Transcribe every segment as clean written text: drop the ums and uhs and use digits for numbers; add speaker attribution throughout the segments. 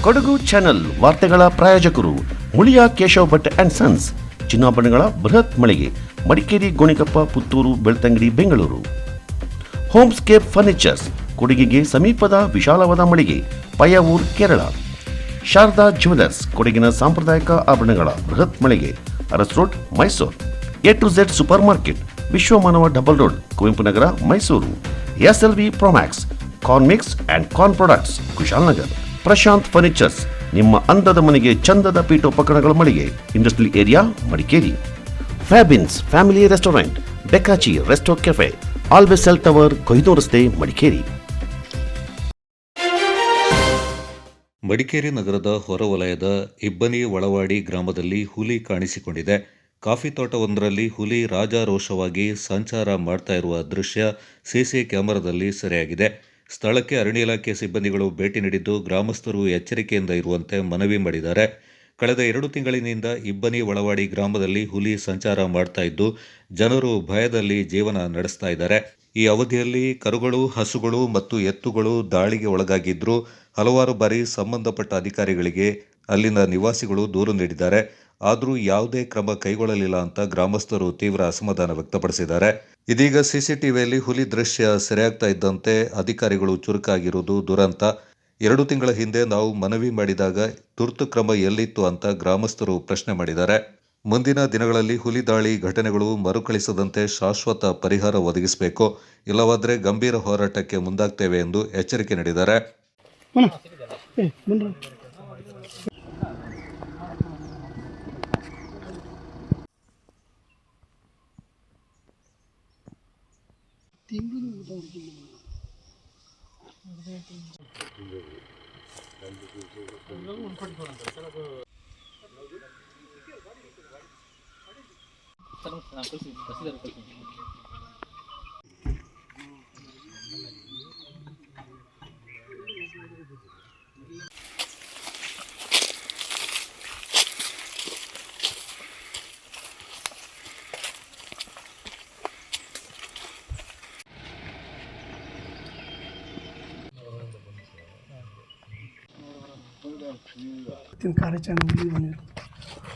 Speaker 1: Kodagu channel ವಾರ್ತೆಗಳ ಪ್ರಾಯೋಜಕರು Muliya Keshav Bhat and sons, ಚಿನ್ನಾಭರಣಗಳ ಬೃಹತ್ ಮಳಿಗೆ, ಮಡಿಕೇರಿ, ಗೋಣಿಕೊಪ್ಪ, ಪುತ್ತೂರು, ಬೆಳ್ತಂಗಡಿ, ಬೆಂಗಳೂರು. ಹೋಮ್ಸ್ಕೇಪ್ ಫರ್ನಿಚರ್ಸ್, ಕೊಡಗಿಗೆ ಸಮೀಪದ ವಿಶಾಲವಾದ ಮಳಿಗೆ, ಪಯ್ಯಾವೂರ್, ಕೇರಳ. ಶಾರದಾ ಜ್ಯುವೆಲರ್ಸ್, ಕೊಡಗಿನ ಸಾಂಪ್ರದಾಯಿಕ ಆಭರಣಗಳ ಬೃಹತ್ ಮಳಿಗೆ, Aras road, Mysuru. A to Z super market, Vishwamanava double road, Kuvempu Nagar, Mysuru. SLV Promax, corn mix and corn products, Kushalnagar. Prashanth furnitures, ನಿಮ್ಮ ಅಂದದ ಮನೆಗೆ ಚಂದದ ಪೀಠೋಪಕರಣಗಳ ಮಳಿಗೆ, industrial area, Madikeri. Fabins family restaurant, ಬೆಕಾಚಿ resto cafe, always cell tower, Kohinoor ರಸ್ತೆ, ಮಡಿಕೇರಿ.
Speaker 2: ಮಡಿಕೇರಿ ನಗರದ ಹೊರವಲಯದ ಇಬ್ಬನಿ ಒಳವಾಡಿ ಗ್ರಾಮದಲ್ಲಿ ಹುಲಿ ಕಾಣಿಸಿಕೊಂಡಿದೆ. ಕಾಫಿ ತೋಟವೊಂದರಲ್ಲಿ ಹುಲಿ ರಾಜಾರೋಷವಾಗಿ ಸಂಚಾರ ಮಾಡ್ತಾ ಇರುವ ದೃಶ್ಯ ಸಿಸಿ ಕ್ಯಾಮೆರಾದಲ್ಲಿ ಸೆರೆಯಾಗಿದೆ. ಸ್ಥಳಕ್ಕೆ ಅರಣ್ಯ ಇಲಾಖೆ ಸಿಬ್ಬಂದಿಗಳು ಭೇಟಿ ನೀಡಿದ್ದು ಗ್ರಾಮಸ್ಥರು ಎಚ್ಚರಿಕೆಯಿಂದ ಇರುವಂತೆ ಮನವಿ ಮಾಡಿದ್ದಾರೆ. ಕಳೆದ 2 ತಿಂಗಳಿನಿಂದ ಇಬ್ಬನಿ ಒಳವಾಡಿ ಗ್ರಾಮದಲ್ಲಿ ಹುಲಿ ಸಂಚಾರ ಮಾಡ್ತಾ ಇದ್ದು ಜನರು ಭಯದಲ್ಲಿ ಜೀವನ ನಡೆಸ್ತಾ ಇದ್ದಾರೆ. ಈ ಅವಧಿಯಲ್ಲಿ ಕರುಗಳು, ಹಸುಗಳು ಮತ್ತು ಎತ್ತುಗಳು ದಾಳಿಗೆ ಒಳಗಾಗಿದ್ರು. ಹಲವಾರು ಬಾರಿ ಸಂಬಂಧಪಟ್ಟ ಅಧಿಕಾರಿಗಳಿಗೆ ಅಲ್ಲಿನ ನಿವಾಸಿಗಳು ದೂರು ನೀಡಿದ್ದಾರೆ. ಆದರೂ ಯಾವುದೇ ಕ್ರಮ ಕೈಗೊಳ್ಳಲಿಲ್ಲ ಅಂತ ಗ್ರಾಮಸ್ಥರು ತೀವ್ರ ಅಸಮಾಧಾನ ವ್ಯಕ್ತಪಡಿಸಿದ್ದಾರೆ. ಇದೀಗ ಸಿಸಿಟಿವಿಯಲ್ಲಿ ಹುಲಿ ದೃಶ್ಯ ಸೆರೆಯಾಗ್ತಾ ಇದ್ದಂತೆ ಅಧಿಕಾರಿಗಳು ಚುರುಕಾಗಿರುವುದು ದುರಂತ. 2 ತಿಂಗಳ ಹಿಂದೆ ನಾವು ಮನವಿ ಮಾಡಿದಾಗ ತುರ್ತು ಕ್ರಮ ಎಲ್ಲಿತ್ತು ಅಂತ ಗ್ರಾಮಸ್ಥರು ಪ್ರಶ್ನೆ ಮಾಡಿದ್ದಾರೆ. ಮುಂದಿನ ದಿನಗಳಲ್ಲಿ ಹುಲಿ ದಾಳಿ ಘಟನೆಗಳು ಮರುಕಳಿಸದಂತೆ ಶಾಶ್ವತ ಪರಿಹಾರ ಒದಗಿಸಬೇಕು, ಇಲ್ಲವಾದರೆ ಗಂಭೀರ ಹೋರಾಟಕ್ಕೆ ಮುಂದಾಗ್ತೇವೆ ಎಂದು ಎಚ್ಚರಿಕೆ ನೀಡಿದ್ದಾರೆ.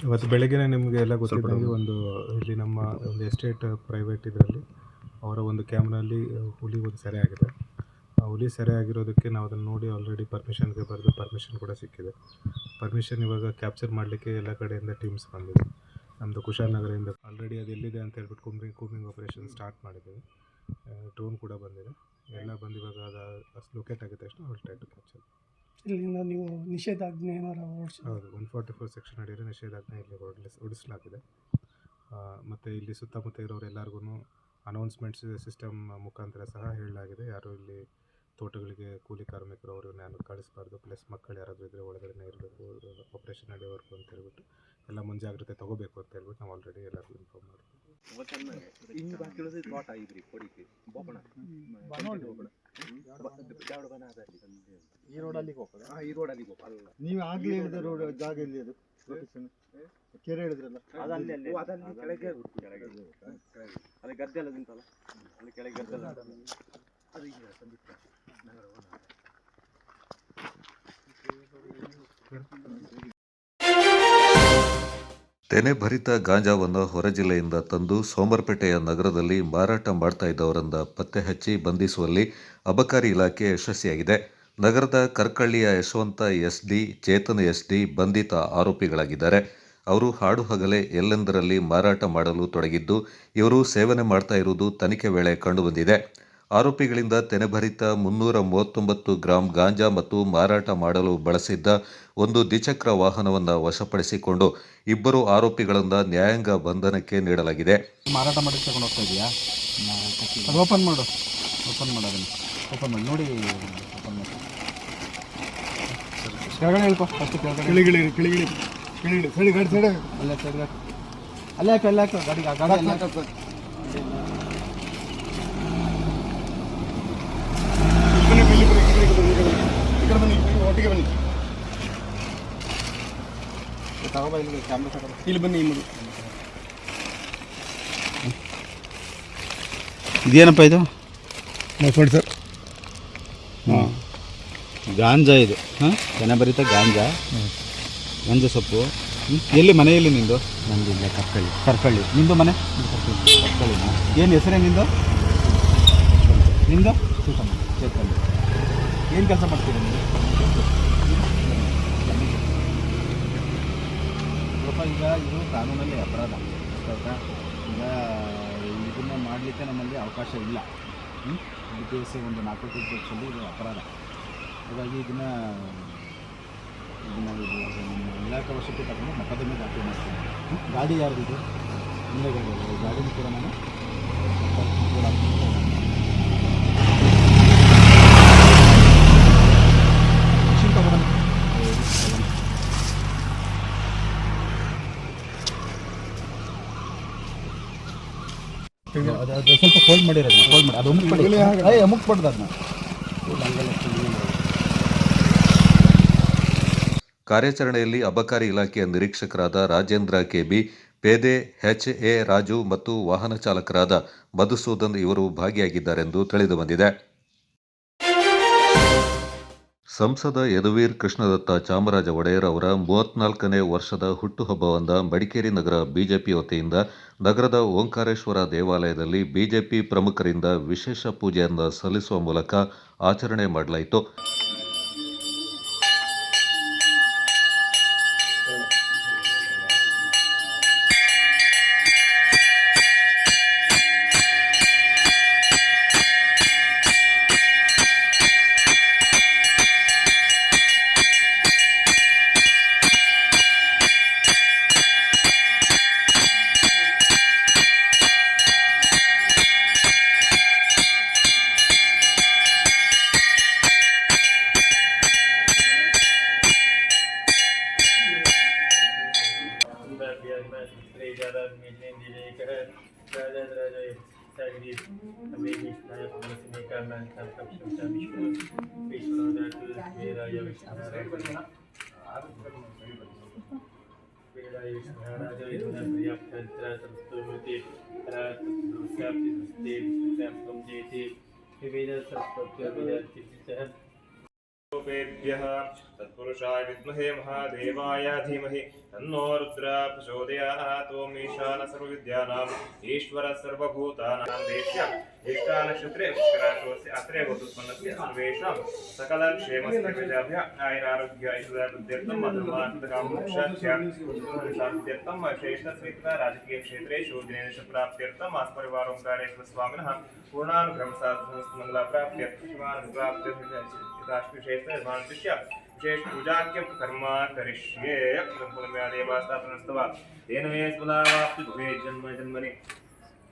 Speaker 3: ಇವತ್ತು ಬೆಳಗ್ಗೆ ನಿಮಗೆ ಎಲ್ಲ ಗೊತ್ತಿದ್ದಂಗೆ ಇಲ್ಲಿ ನಮ್ಮ ಒಂದು ಎಸ್ಟೇಟ್ ಪ್ರೈವೇಟ್ ಇದರಲ್ಲಿ ಅವರ ಒಂದು ಕ್ಯಾಮ್ರಲ್ಲಿ ಹುಲಿ ಒಂದು ಸೆರೆ ಆಗಿದೆ. ಆ ಹುಲಿ ಸೆರೆ ಆಗಿರೋದಕ್ಕೆ ನಾವು ಅದನ್ನು ನೋಡಿ ಆಲ್ರೆಡಿ ಪರ್ಮಿಷನ್ಗೆ ಬರೆದು ಪರ್ಮಿಷನ್ ಕೂಡ ಸಿಕ್ಕಿದೆ. ಪರ್ಮಿಷನ್ ಇವಾಗ ಕ್ಯಾಪ್ಚರ್ ಮಾಡಲಿಕ್ಕೆ ಎಲ್ಲ ಕಡೆಯಿಂದ ಟೀಮ್ಸ್ ಬಂದಿದೆ. ನಮ್ಮದು ಕುಶಾಲನಗರದಿಂದ ಆಲ್ರೆಡಿ ಅದು ಎಲ್ಲಿದೆ ಅಂತ ಹೇಳ್ಬಿಟ್ಟು ಕೂಮಿಂಗ್ ಆಪರೇಷನ್ ಸ್ಟಾರ್ಟ್ ಮಾಡಿದ್ದೀವಿ. ಡ್ರೋನ್ ಕೂಡ ಬಂದಿದೆ. ಎಲ್ಲ ಬಂದು ಇವಾಗ ಅದು ಲೊಕೇಟ್ ಆಗಿದ ತಕ್ಷಣ ಅವ್ರು ಟ್ರೈ ಟು ಕ್ಯಾಪ್ಚರ್.
Speaker 4: ಇಲ್ಲಿಂದ ನೀವು ನಿಷೇಧಾಜ್ಞೆ ಏನಾರು
Speaker 3: ಹೌದು, 144 ಸೆಕ್ಷನ್ ಅಡಿಯಲ್ಲಿ ನಿಷೇಧಾಜ್ಞೆ ಇಲ್ಲಿ ಹೊರಡಿಸಲಾಗಿದೆ. ಮತ್ತು ಇಲ್ಲಿ ಸುತ್ತಮುತ್ತ ಇರೋರೆಲ್ಲರಿಗೂ ಅನೌನ್ಸ್ಮೆಂಟ್ಸ್ ಸಿಸ್ಟಮ್ ಮುಖಾಂತರ ಸಹ ಹೇಳಲಾಗಿದೆ, ಯಾರು ಇಲ್ಲಿ ತೋಟಗಳಿಗೆ ಕೂಲಿ ಕಾರ್ಮಿಕರು ಅವ್ರನ್ನ ಕಳಿಸಬಾರ್ದು, ಪ್ಲಸ್ ಮಕ್ಕಳು ಯಾರಾದರೂ ಇದ್ದರೆ ಒಳಗಡೆ ಇರಬೇಕು, ಆಪರೇಷನ್ ನಡೆಯೋವರೆಗೂ ಅಂತ ಹೇಳ್ಬಿಟ್ಟು ಎಲ್ಲ ಮುಂಜಾಗ್ರತೆ ತಗೋಬೇಕು ಅಂತ ಹೇಳ್ಬಿಟ್ಟು ನಾವು ಆಲ್ರೆಡಿ ಎಲ್ಲರಿಗೂ ಇನ್ಫಾರ್ಮ್ ಮಾಡಿದ್ವಿ.
Speaker 4: ಈ ರೋಡಲ್ಲಿ
Speaker 5: ನೀವು ಆಗ್ಲೇ ಹೇಳಿದ ರೋಡ್ ಜಾಗ ಎಲ್ಲಿ ಅದು ಕೆರೆ ಹೇಳಿದ್ರಲ್ಲ,
Speaker 4: ಅಲ್ಲಿ ಗದ್ದೆ ಎಲ್ಲ ನಿಂತಲ್ಲ, ಅಲ್ಲಿ ಕೆಳಗೆ ಗದ್ದೆ ಎಲ್ಲ ಅದು
Speaker 2: ತೆನೆ ಭರಿತ ಗಾಂಜಾವನ್ನು ಹೊರ ಜಿಲ್ಲೆಯಿಂದ ತಂದು ಸೋಮರ್ಪೇಟೆಯ ನಗರದಲ್ಲಿ ಮಾರಾಟ ಮಾಡ್ತಾ ಇದ್ದವರನ್ನ ಪತ್ತೆ ಹಚ್ಚಿ ಬಂಧಿಸುವಲ್ಲಿ ಅಬಕಾರಿ ಇಲಾಖೆ ಯಶಸ್ವಿಯಾಗಿದೆ. ನಗರದ ಕರ್ಕಳ್ಳಿಯ ಯಶವಂತ SD, ಚೇತನ್ SD ಬಂಧಿತ ಆರೋಪಿಗಳಾಗಿದ್ದಾರೆ. ಅವರು ಹಾಡು ಹಗಲೇ ಎಲ್ಲೆಂದರಲ್ಲಿ ಮಾರಾಟ ಮಾಡಲು ತೊಡಗಿದ್ದು, ಇವರು ಸೇವನೆ ಮಾಡ್ತಾ ಇರುವುದು ತನಿಖೆ ವೇಳೆ ಕಂಡುಬಂದಿದೆ. ಆರೋಪಿಗಳಿಂದ ತೆನೆಭರಿತ 339 ಗ್ರಾಂ ಗಾಂಜಾ ಮತ್ತು ಮಾರಾಟ ಮಾಡಲು ಬಳಸಿದ್ದ ಒಂದು ದ್ವಿಚಕ್ರ ವಾಹನವನ್ನು ವಶಪಡಿಸಿಕೊಂಡು 2 ಆರೋಪಿಗಳನ್ನು ನ್ಯಾಯಾಂಗ ಬಂಧನಕ್ಕೆ ನೀಡಲಾಗಿದೆ.
Speaker 5: ಮಾರಾಟ ಮಾಡಿ ತಗೊಂಡು ಹೋಗ್ತಾ ಇದೆಯಾ? ಅದು ಓಪನ್ ಮಾಡು, ಅದನ್ನು ಓಪನ್ ಮಾಡಿ ನೋಡಿ. ಕೆಳಗಡೆ ಹೇಳ್ಕೊ, ಫಸ್ಟ್ ಕೆಳಗಡೆ ಸೈಡ್ ಗಾಡಿ ಸೈಡ್ ಅಲ್ಲೇ ಹಾಕಿ ಗಾಡಿ ಒಟ್ಟಿಗೆ ಬನ್ನಿ, ತಗೋಬ ಇಲ್ಲಿ ಕ್ಯಾಮ್ರಾ ಇಲ್ಲಿ ಬನ್ನಿ.
Speaker 6: ಇದೇನಪ್ಪ ಇದು?
Speaker 5: ನೋಡಿ ಸರ್. ಹಾಂ ಗಾಂಜಾ ಇದು ಹಾಂ ಜನಭರಿತ ಗಾಂಜಾ ಗಾಂಜಾ ಸೊಪ್ಪು. ಎಲ್ಲಿ ಮನೆಯಲ್ಲಿ ನಿಂದು? ನಂದು ಇಲ್ಲ ಕರ್ಕಳ್ಳಿ. ನಿಂದು ಮನೆ ಕರ್ಕಳ್ಳಿನ? ಏನು ಹೆಸರೇ ನಿಂದು? ಚೇತನ್. ಏನು ಕೆಲಸ ಮಾಡ್ತೀರಿ ನೀವು? ಈಗ ಇದು ಕಾನೂನಲ್ಲಿ ಅಪರಾಧ ಆಯಿತಾ? ಈಗ ಇದನ್ನು ಮಾಡಲಿಕ್ಕೆ ನಮ್ಮಲ್ಲಿ ಅವಕಾಶ ಇಲ್ಲ. DPSA ಒಂದು ನಾರ್ಕೋಟಿಕ್ ಸೆಕ್ಷಲ್ಲಿ ಇದು ಅಪರಾಧ. ಹಾಗಾಗಿ ಇದನ್ನು ನಮ್ಮ ಇಲಾಖೆ ವಶಕ್ಕೆ ತಗೊಂಡು ಮೊಕದ್ದಮೆ ದಾಖಲೆ ಮಾಡ್ತೀನಿ. ಗಾಡಿ ಯಾರ್ದಿದೆ? ಹಿಂದೆ ಗಾಡಿನೂ ಕೂಡ ನಾನು ಅದು ಸ್ವಲ್ಪ ಫೋಲ್ಡ್ ಮಾಡಿರೋದು ಅದು ಮುಕ್ಬಾರ್ದು ಅದನ್ನ.
Speaker 2: ಕಾರ್ಯಾಚರಣೆಯಲ್ಲಿ ಅಬಕಾರಿ ಇಲಾಖೆಯ ನಿರೀಕ್ಷಕರಾದ ರಾಜೇಂದ್ರ ಕೆಬಿ, ಪೇದೆ HA ರಾಜು ಮತ್ತು ವಾಹನ ಚಾಲಕರಾದ ಮಧುಸೂದನ್ ಇವರು ಭಾಗಿಯಾಗಿದ್ದಾರೆಂದು ತಿಳಿದುಬಂದಿದೆ. ಸಂಸದ ಯದುವೀರ್ ಕೃಷ್ಣದತ್ತ ಚಾಮರಾಜ ಒಡೆಯರ್ ಅವರ 34ನೇ ವರ್ಷದ ಹುಟ್ಟುಹಬ್ಬವನ್ನು ಮಡಿಕೇರಿ ನಗರ ಬಿಜೆಪಿ ವತಿಯಿಂದ ನಗರದ ಓಂಕಾರೇಶ್ವರ ದೇವಾಲಯದಲ್ಲಿ ಬಿಜೆಪಿ ಪ್ರಮುಖರಿಂದ ವಿಶೇಷ ಪೂಜೆಯನ್ನು ಸಲ್ಲಿಸುವ ಮೂಲಕ ಆಚರಣೆ ಮಾಡಲಾಯಿತು.
Speaker 6: तत्पुरुषाय विद्महे महादेवाय धीमहि तन्नो रुद्रः प्रचोदयात्. ओम ईशान सर्वविद्यानाम् ईश्वर सर्वभूतानां देश्य ज्येष्ठा नक्षत्रे पुष्कराशोऽस्य अत्रे भूतोत्पन्नस्य सर्वेषां सकलक्षेमस्य आयुरारोग्य ऐश्वर्यवृद्ध्यर्थं मधुमार्थकामोक्षार्थं श्रेष्ठश्रेष्ठता राजकीयक्षेत्रेषु दिनेशप्राप्त्यर्थम् आस्परिवारोंकारेश्वर स्वामिनः पूर्णानुग्रहसाधनमङ्गलाप्राप्त्यर्थविशेष पूजाख्यं कर्म करिष्ये. देवास्तापनस्तव तेन मे पुनरावाप्ति भवे जन्म जन्मनि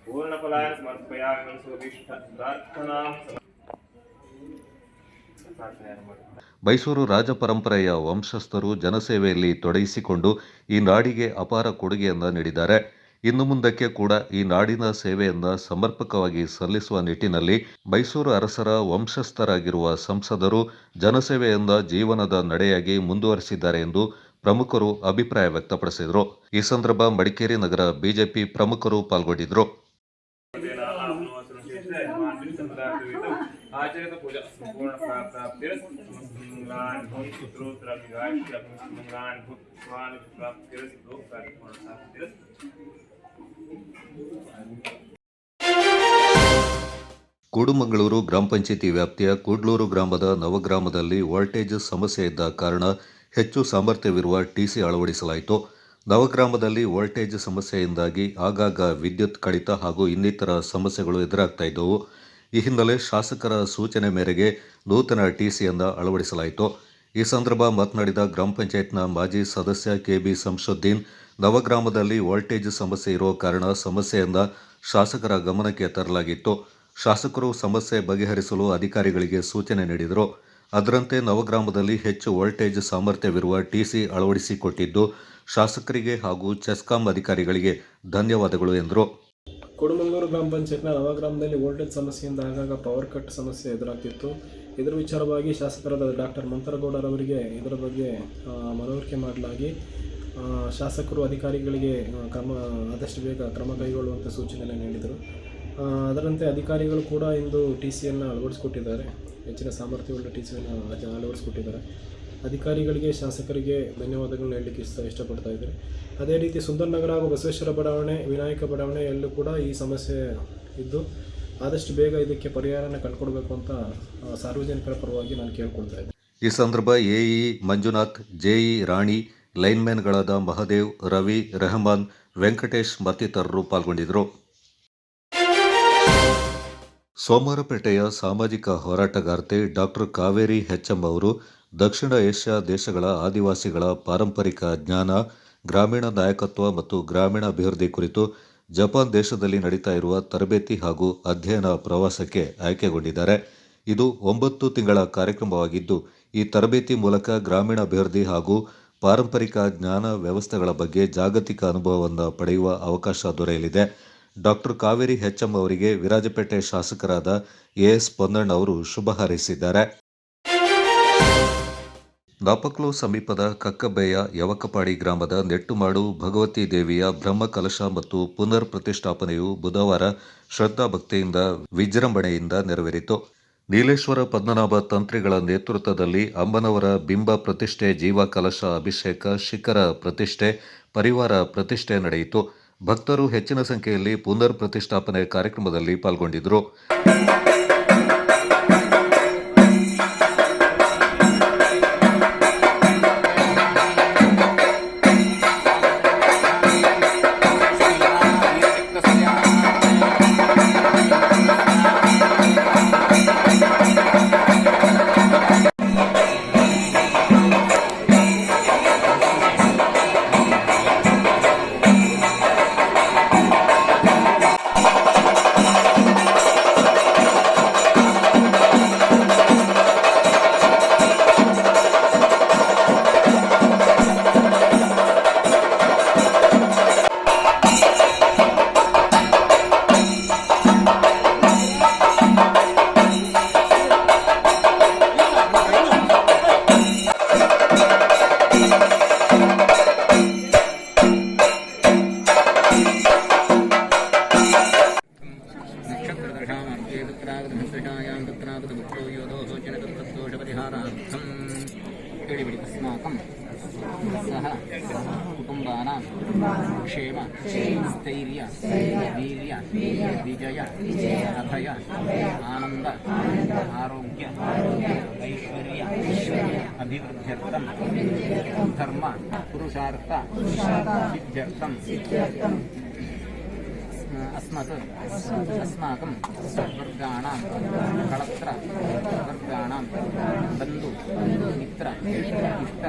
Speaker 6: पूर्णफलान् समर्पयामि स्वभीष्टप्रार्थनां.
Speaker 2: ಮೈಸೂರು ರಾಜ ಪರಂಪರೆಯ ವಂಶಸ್ಥರು ಜನಸೇವೆಯಲ್ಲಿ ತೊಡಗಿಸಿಕೊಂಡು ಈ ನಾಡಿಗೆ ಅಪಾರ ಕೊಡುಗೆಯನ್ನು ನೀಡಿದ್ದಾರೆ. ಇನ್ನು ಮುಂದಕ್ಕೆ ಕೂಡ ಈ ನಾಡಿನ ಸೇವೆಯನ್ನು ಸಮರ್ಪಕವಾಗಿ ಸಲ್ಲಿಸುವ ನಿಟ್ಟಿನಲ್ಲಿ ಮೈಸೂರು ಅರಸರ ವಂಶಸ್ಥರಾಗಿರುವ ಸಂಸದರು ಜನಸೇವೆಯಿಂದ ಜೀವನದ ನಡೆಯಾಗಿ ಮುಂದುವರೆಸಿದ್ದಾರೆ ಎಂದು ಪ್ರಮುಖರು ಅಭಿಪ್ರಾಯ ವ್ಯಕ್ತಪಡಿಸಿದರು. ಈ ಸಂದರ್ಭ ಮಡಿಕೇರಿ ನಗರ ಬಿಜೆಪಿ ಪ್ರಮುಖರು ಪಾಲ್ಗೊಂಡಿದ್ದರು.
Speaker 6: आचरित पूजा संपूर्ण प्राप्तिरस्तु. मंगलान् प्राप्तिरस्तु.
Speaker 2: ಕೂಡುಮಂಗಳೂರು ಗ್ರಾಮ ಪಂಚಾಯಿತಿ ವ್ಯಾಪ್ತಿಯ ಕೂಡ್ಲೂರು ಗ್ರಾಮದ ನವಗ್ರಾಮದಲ್ಲಿ ವೋಲ್ಟೇಜ್ ಸಮಸ್ಯೆ ಇದ್ದ ಕಾರಣ ಹೆಚ್ಚು ಸಾಮರ್ಥ್ಯವಿರುವ ಟಿಸಿ ಅಳವಡಿಸಲಾಯಿತು. ನವಗ್ರಾಮದಲ್ಲಿ ವೋಲ್ಟೇಜ್ ಸಮಸ್ಯೆಯಿಂದಾಗಿ ಆಗಾಗ ವಿದ್ಯುತ್ ಕಡಿತ ಹಾಗೂ ಇನ್ನಿತರ ಸಮಸ್ಯೆಗಳು ಎದುರಾಗ್ತಾ ಇದ್ದವು. ಈ ಹಿನ್ನೆಲೆ ಶಾಸಕರ ಸೂಚನೆ ಮೇರೆಗೆ ನೂತನ ಟಿಸಿಯನ್ನು ಅಳವಡಿಸಲಾಯಿತು. ಈ ಸಂದರ್ಭ ಮಾತನಾಡಿದ ಗ್ರಾಮ ಪಂಚಾಯತ್ನ ಮಾಜಿ ಸದಸ್ಯ ಕೆಬಿ ಸಂಶುದ್ದೀನ್, ನವಗ್ರಾಮದಲ್ಲಿ ವೋಲ್ಟೇಜ್ ಸಮಸ್ಯೆ ಇರುವ ಕಾರಣ ಸಮಸ್ಯೆಯನ್ನು ಶಾಸಕರ ಗಮನಕ್ಕೆ ತರಲಾಗಿತ್ತು. ಶಾಸಕರು ಸಮಸ್ಯೆ ಬಗೆಹರಿಸಲು ಅಧಿಕಾರಿಗಳಿಗೆ ಸೂಚನೆ ನೀಡಿದರು. ಅದರಂತೆ ನವಗ್ರಾಮದಲ್ಲಿ ಹೆಚ್ಚು ವೋಲ್ಟೇಜ್ ಸಾಮರ್ಥ್ಯವಿರುವ ಟಿಸಿ ಅಳವಡಿಸಿಕೊಟ್ಟಿದ್ದು ಶಾಸಕರಿಗೆ ಹಾಗೂ ಚೆಸ್ಕಾಂ ಅಧಿಕಾರಿಗಳಿಗೆ ಧನ್ಯವಾದಗಳು ಎಂದರು.
Speaker 7: ಕೂಡುಮಂಗಳೂರು ಗ್ರಾಮ ಪಂಚಾಯತ್ನ ನವಗ್ರಾಮದಲ್ಲಿ ವೋಲ್ಟೇಜ್ ಸಮಸ್ಯೆಯಿಂದ ಆಗಾಗ ಪವರ್ ಕಟ್ ಸಮಸ್ಯೆ ಎದುರಾಗ್ತಿತ್ತು. ಇದರ ವಿಚಾರವಾಗಿ ಶಾಸಕರಾದ ಡಾಕ್ಟರ್ ಮಂತರಗೌಡರವರಿಗೆ ಇದರ ಬಗ್ಗೆ ಮನವರಿಕೆ ಮಾಡಲಾಗಿ ಶಾಸಕರು ಅಧಿಕಾರಿಗಳಿಗೆ ಆದಷ್ಟು ಬೇಗ ಕ್ರಮ ಕೈಗೊಳ್ಳುವಂಥ ಸೂಚನೆಯನ್ನು ನೀಡಿದರು. ಅದರಂತೆ ಅಧಿಕಾರಿಗಳು ಕೂಡ ಇಂದು ಟಿಸಿಯನ್ನು ಅಳವಡಿಸಿಕೊಟ್ಟಿದ್ದಾರೆ. ಹೆಚ್ಚಿನ ಸಾಮರ್ಥ್ಯವುಳ್ಳ ಟೀಚರ್ನ ಅಳವಡಿಸ್ಕೊಟ್ಟಿದ್ದಾರೆ. ಅಧಿಕಾರಿಗಳಿಗೆ, ಶಾಸಕರಿಗೆ ಧನ್ಯವಾದಗಳನ್ನ ಹೇಳಲಿಕ್ಕೆ ಇಷ್ಟಪಡ್ತಾ ಇದ್ದಾರೆ. ಅದೇ ರೀತಿ ಸುಂದರನಗರ ಹಾಗೂ ಬಸವೇಶ್ವರ ಬಡಾವಣೆ, ವಿನಾಯಕ ಬಡಾವಣೆಯಲ್ಲೂ ಕೂಡ ಈ ಸಮಸ್ಯೆ ಇದ್ದು ಆದಷ್ಟು ಬೇಗ ಇದಕ್ಕೆ ಪರಿಹಾರನ ಕಂಡುಕೊಡ್ಬೇಕು ಅಂತ ಸಾರ್ವಜನಿಕರ ಪರವಾಗಿ ನಾನು ಕೇಳ್ಕೊಳ್ತಾ ಇದ್ದೆ.
Speaker 2: ಈ ಸಂದರ್ಭ ಎಇ ಮಂಜುನಾಥ್, ಜೆಇ ರಾಣಿ, ಲೈನ್ಮ್ಯಾನ್ಗಳಾದ ಮಹದೇವ್, ರವಿ, ರೆಹಮಾನ್, ವೆಂಕಟೇಶ್ ಮತ್ತಿತರರು ಪಾಲ್ಗೊಂಡಿದ್ದರು. ಸೋಮವಾರಪೇಟೆಯ ಸಾಮಾಜಿಕ ಹೋರಾಟಗಾರ್ತೆ ಡಾಕ್ಟರ್ ಕಾವೇರಿ ಹೆಚ್ಎಂ ಅವರು ದಕ್ಷಿಣ ಏಷ್ಯಾ ದೇಶಗಳ ಆದಿವಾಸಿಗಳ ಪಾರಂಪರಿಕ ಜ್ಞಾನ, ಗ್ರಾಮೀಣ ನಾಯಕತ್ವ ಮತ್ತು ಗ್ರಾಮೀಣ ಅಭಿವೃದ್ಧಿ ಕುರಿತು ಜಪಾನ್ ದೇಶದಲ್ಲಿ ನಡೀತಾ ಇರುವ ತರಬೇತಿ ಹಾಗೂ ಅಧ್ಯಯನ ಪ್ರವಾಸಕ್ಕೆ ಆಯ್ಕೆಗೊಂಡಿದ್ದಾರೆ. ಇದು 9 ತಿಂಗಳ ಕಾರ್ಯಕ್ರಮವಾಗಿದ್ದು, ಈ ತರಬೇತಿ ಮೂಲಕ ಗ್ರಾಮೀಣ ಅಭಿವೃದ್ಧಿ ಹಾಗೂ ಪಾರಂಪರಿಕ ಜ್ಞಾನ ವ್ಯವಸ್ಥೆಗಳ ಬಗ್ಗೆ ಜಾಗತಿಕ ಅನುಭವವನ್ನು ಪಡೆಯುವ ಅವಕಾಶ ದೊರೆಯಲಿದೆ. ಡಾಕ್ಟರ್ ಕಾವೇರಿ ಹೆಚ್ಎಂ ಅವರಿಗೆ ವಿರಾಜಪೇಟೆ ಶಾಸಕರಾದ ಎಎಸ್ ಪೊನ್ನಣ್ಣ ಅವರು ಶುಭ ಹಾರೈಸಿದ್ದಾರೆ. ನಾಪಕ್ಲು ಸಮೀಪದ ಕಕ್ಕಬ್ಬೆಯ ಯವಕಪಾಡಿ ಗ್ರಾಮದ ನೆಟ್ಟುಮಾಡು ಭಗವತಿ ದೇವಿಯ ಬ್ರಹ್ಮಕಲಶ ಮತ್ತು ಪುನರ್ ಪ್ರತಿಷ್ಠಾಪನೆಯು ಬುಧವಾರ ಶ್ರದ್ಧಾಭಕ್ತಿಯಿಂದ ವಿಜೃಂಭಣೆಯಿಂದ ನೆರವೇರಿತು. ನೀಲೇಶ್ವರ ಪದ್ಮನಾಭ ತಂತ್ರಿಗಳ ನೇತೃತ್ವದಲ್ಲಿ ಅಮ್ಮನವರ ಬಿಂಬ ಪ್ರತಿಷ್ಠೆ, ಜೀವ ಕಲಶ ಅಭಿಷೇಕ, ಶಿಖರ ಪ್ರತಿಷ್ಠೆ, ಪರಿವಾರ ಪ್ರತಿಷ್ಠೆ ನಡೆಯಿತು. ಭಕ್ತರು ಹೆಚ್ಚಿನ ಸಂಖ್ಯೆಯಲ್ಲಿ ಪುನರ್ ಪ್ರತಿಷ್ಠಾಪನೆ ಕಾರ್ಯಕ್ರಮದಲ್ಲಿ ಪಾಲ್ಗೊಂಡಿದ್ದರು.
Speaker 5: ಕ್ಷೇಮ, ಸ್ಥೈರ್ಯ, ವೀರ್ಯ, ವಿಜಯ, ಅಭಯ, ಆನಂದ, ಆರೋಗ್ಯ, ಐಶ್ವರ್ಯ, ಅಭಿವೃದ್ಧ್ಯರ್ಥಂ, ಧರ್ಮ, ಪುರುಷಾರ್ಥ, ಸಿದ್ಧ್ಯರ್ಥಂ, अस्माकं वर्गाणां कळत्र वर्गाणां बन्धु मित्र इष्ट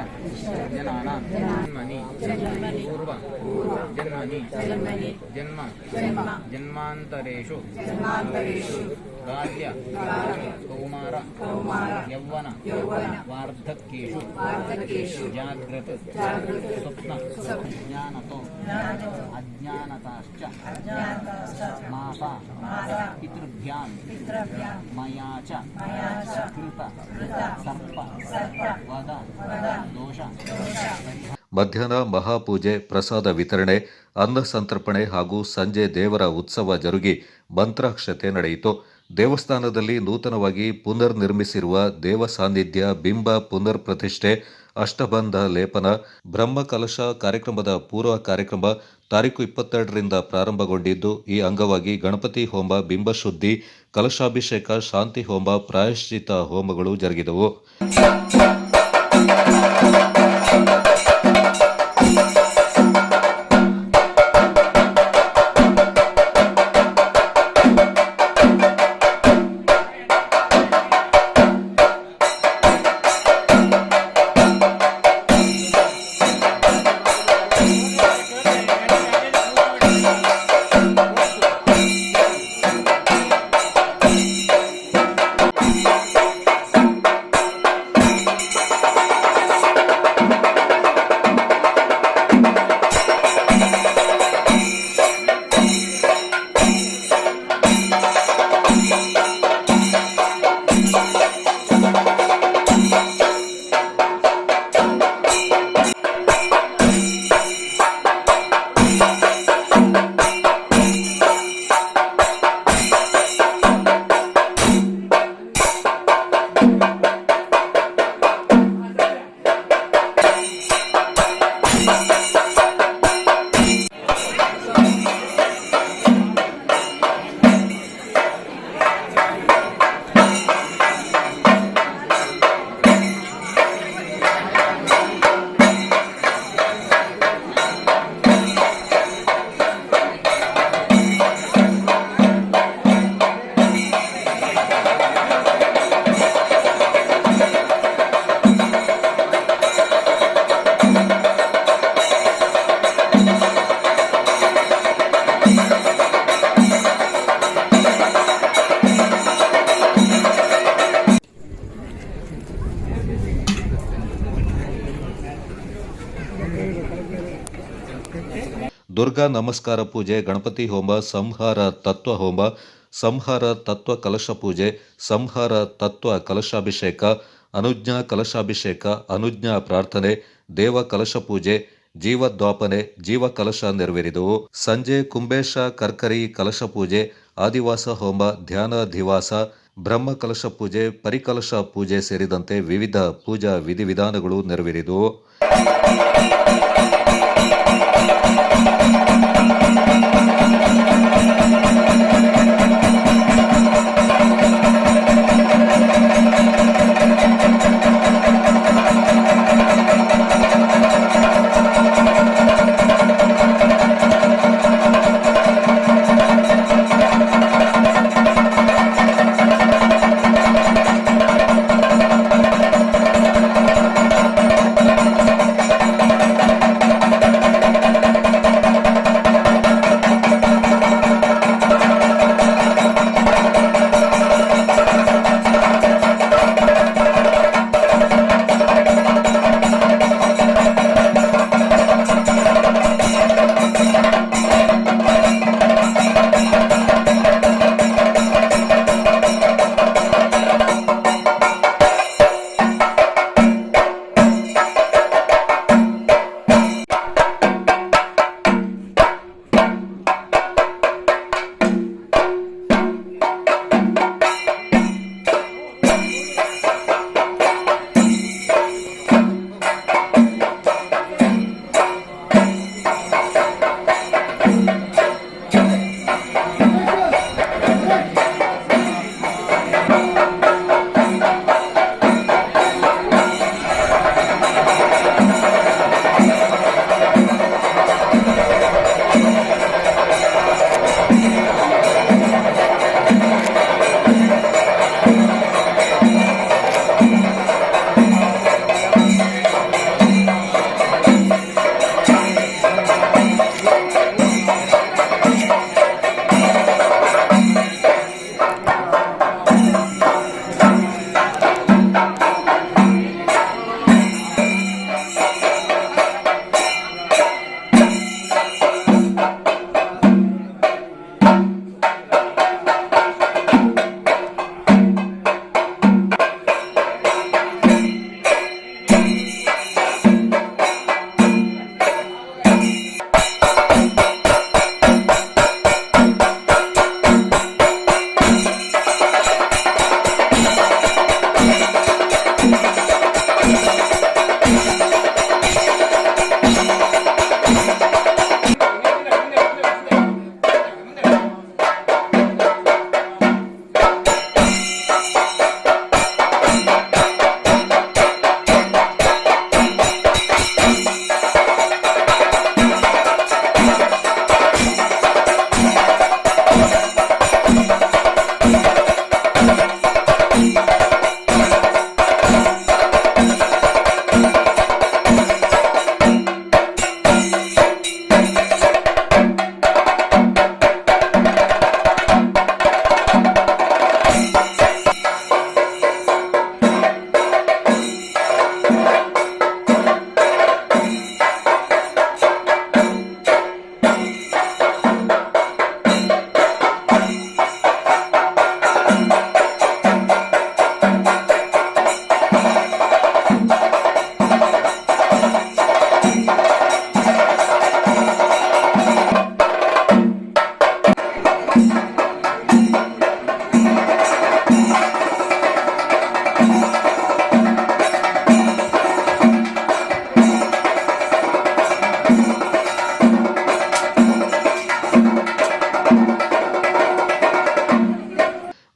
Speaker 5: जनानां पूर्व जन्म जन्मान्तरेषु बाल्य कौमार यौवन वार्धक्येषु जाग्रत स्वप्न ज्ञानतो अज्ञानताश्च माता पितृभ्यां मया च कृत सर्प वद दोष.
Speaker 2: ಮಧ್ಯಾಹ್ನ ಮಹಾಪೂಜೆ, ಪ್ರಸಾದ ವಿತರಣೆ, ಅನ್ನ ಸಂತರ್ಪಣೆ ಹಾಗೂ ಸಂಜೆ ದೇವರ ಉತ್ಸವ ಜರುಗಿ ಮಂತ್ರಾಕ್ಷತೆ ನಡೆಯಿತು. ದೇವಸ್ಥಾನದಲ್ಲಿ ನೂತನವಾಗಿ ಪುನರ್ ನಿರ್ಮಿಸಿರುವ ದೇವ ಸಾನ್ನಿಧ್ಯ, ಬಿಂಬ ಪುನರ್ ಪ್ರತಿಷ್ಠೆ, ಅಷ್ಟಬಂಧ ಲೇಪನ, ಬ್ರಹ್ಮಕಲಶ ಕಾರ್ಯಕ್ರಮದ ಪೂರ್ವ ಕಾರ್ಯಕ್ರಮ ತಾರೀಖು 22ರಿಂದ ಪ್ರಾರಂಭಗೊಂಡಿದ್ದು, ಈ ಅಂಗವಾಗಿ ಗಣಪತಿ ಹೋಮ, ಬಿಂಬಶುದ್ಧಿ, ಕಲಶಾಭಿಷೇಕ, ಶಾಂತಿ ಹೋಮ, ಪ್ರಾಯಶ್ಚಿತ ಹೋಮಗಳು ಜರುಗಿದವು. ದುರ್ಗಾ ನಮಸ್ಕಾರ ಪೂಜೆ, ಗಣಪತಿ ಹೋಮ, ಸಂಹಾರ ತತ್ವ ಹೋಮ, ಸಂಹಾರ ತತ್ವ ಕಲಶ ಪೂಜೆ, ಸಂಹಾರ ತತ್ವ ಕಲಶಾಭಿಷೇಕ, ಅನುಜ್ಞಾ ಕಲಶಾಭಿಷೇಕ, ಅನುಜ್ಞಾ ಪ್ರಾರ್ಥನೆ, ದೇವ ಕಲಶ ಪೂಜೆ, ಜೀವದ್ವಾಪನೆ, ಜೀವ ಕಲಶ ನೆರವೇರಿದವು. ಸಂಜೆ ಕುಂಬೇಶ ಕರ್ಕರಿ ಕಲಶ ಪೂಜೆ, ಆದಿವಾಸ ಹೋಮ, ಧ್ಯಾನಾಧಿವಾಸ, ಬ್ರಹ್ಮ ಕಲಶ ಪೂಜೆ, ಪರಿಕಲಶ ಪೂಜೆ ಸೇರಿದಂತೆ ವಿವಿಧ ಪೂಜಾ ವಿಧಿವಿಧಾನಗಳು ನೆರವೇರಿದವು.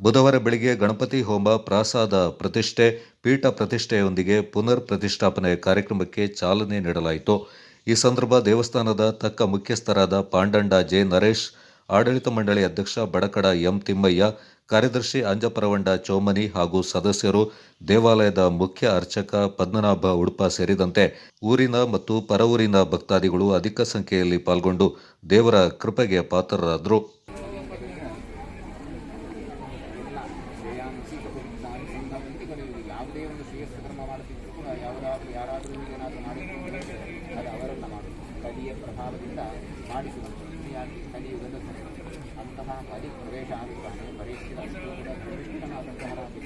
Speaker 2: ಬುಧವಾರ ಬೆಳಗ್ಗೆ ಗಣಪತಿ ಹೋಮ, ಪ್ರಾಸಾದ ಪ್ರತಿಷ್ಠೆ, ಪೀಠ ಪ್ರತಿಷ್ಠೆಯೊಂದಿಗೆ ಪುನರ್ ಪ್ರತಿಷ್ಠಾಪನೆ ಕಾರ್ಯಕ್ರಮಕ್ಕೆ ಚಾಲನೆ ನೀಡಲಾಯಿತು. ಈ ಸಂದರ್ಭ ದೇವಸ್ಥಾನದ ತಕ್ಕ ಮುಖ್ಯಸ್ಥರಾದ ಪಾಂಡಂಡ ಜೆ ನರೇಶ್, ಆಡಳಿತ ಮಂಡಳಿ ಅಧ್ಯಕ್ಷ ಬಡಕಡ ಎಂ ತಿಮ್ಮಯ್ಯ, ಕಾರ್ಯದರ್ಶಿ ಅಂಜಪರವಂಡ ಚೋಮನಿ ಹಾಗೂ ಸದಸ್ಯರು, ದೇವಾಲಯದ ಮುಖ್ಯ ಅರ್ಚಕ ಪದ್ಮನಾಭ ಉಡುಪ ಸೇರಿದಂತೆ ಊರಿನ ಮತ್ತು ಪರವೂರಿನ ಭಕ್ತಾದಿಗಳು ಅಧಿಕ ಸಂಖ್ಯೆಯಲ್ಲಿ ಪಾಲ್ಗೊಂಡು ದೇವರ ಕೃಪೆಗೆ ಪಾತ್ರರಾದರು.
Speaker 5: ಯಾವುದೇ ಒಂದು ಶ್ರೇಷ್ಠ ಕರ್ಮ ಮಾಡುತ್ತಿದ್ದು ಕೂಡ ಯಾರಾದರೂ ಏನಾದರೂ ಮಾಡಿಕೊಂಡು ಅದು ಅವರನ್ನು ಮಾಡೋದು. ಕಲಿಯ ಪ್ರಭಾವದಿಂದ ಮಾಡಿಸುವಂತೆ ಕಲಿಯುಗದ ಅಂತಹ ಕಲಿ ಪ್ರವೇಶ ಆಗುತ್ತಾನೆ. ಪರಿಷ್ಠನಾದಂತಹ ರಾಜ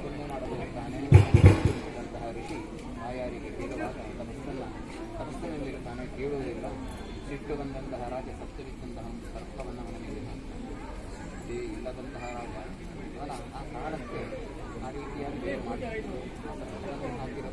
Speaker 5: ಪುಣ್ಯ ಮಾಡಬಹುತ್ತಾನೆ. ಋಷಿ ಮಾಯಾರಿಗೆ ವೇಗವಾದ ತಪಸ್ಸಿನಲ್ಲಿರುತ್ತಾನೆ, ಕೇಳುವುದಿಲ್ಲ. ಸಿಟ್ಟು ಬಂದಂತಹ ರಾಜ ಸತ್ತರಿದ್ದಂತಹ ಒಂದು ಸರ್ಪವನ್ನು ಅವನ ಮೇಲೆ ಹಾಕ್ತಾನೆ. ಇಲ್ಲದಂತಹ ರಾಜ ಅವನ ಆ ಕಾಲಕ್ಕೆ ಆ ರೀತಿಯಾಗಿ ಬೇರೆ ಮಾಡಿಕೊಂಡು ಹಾಕಿದ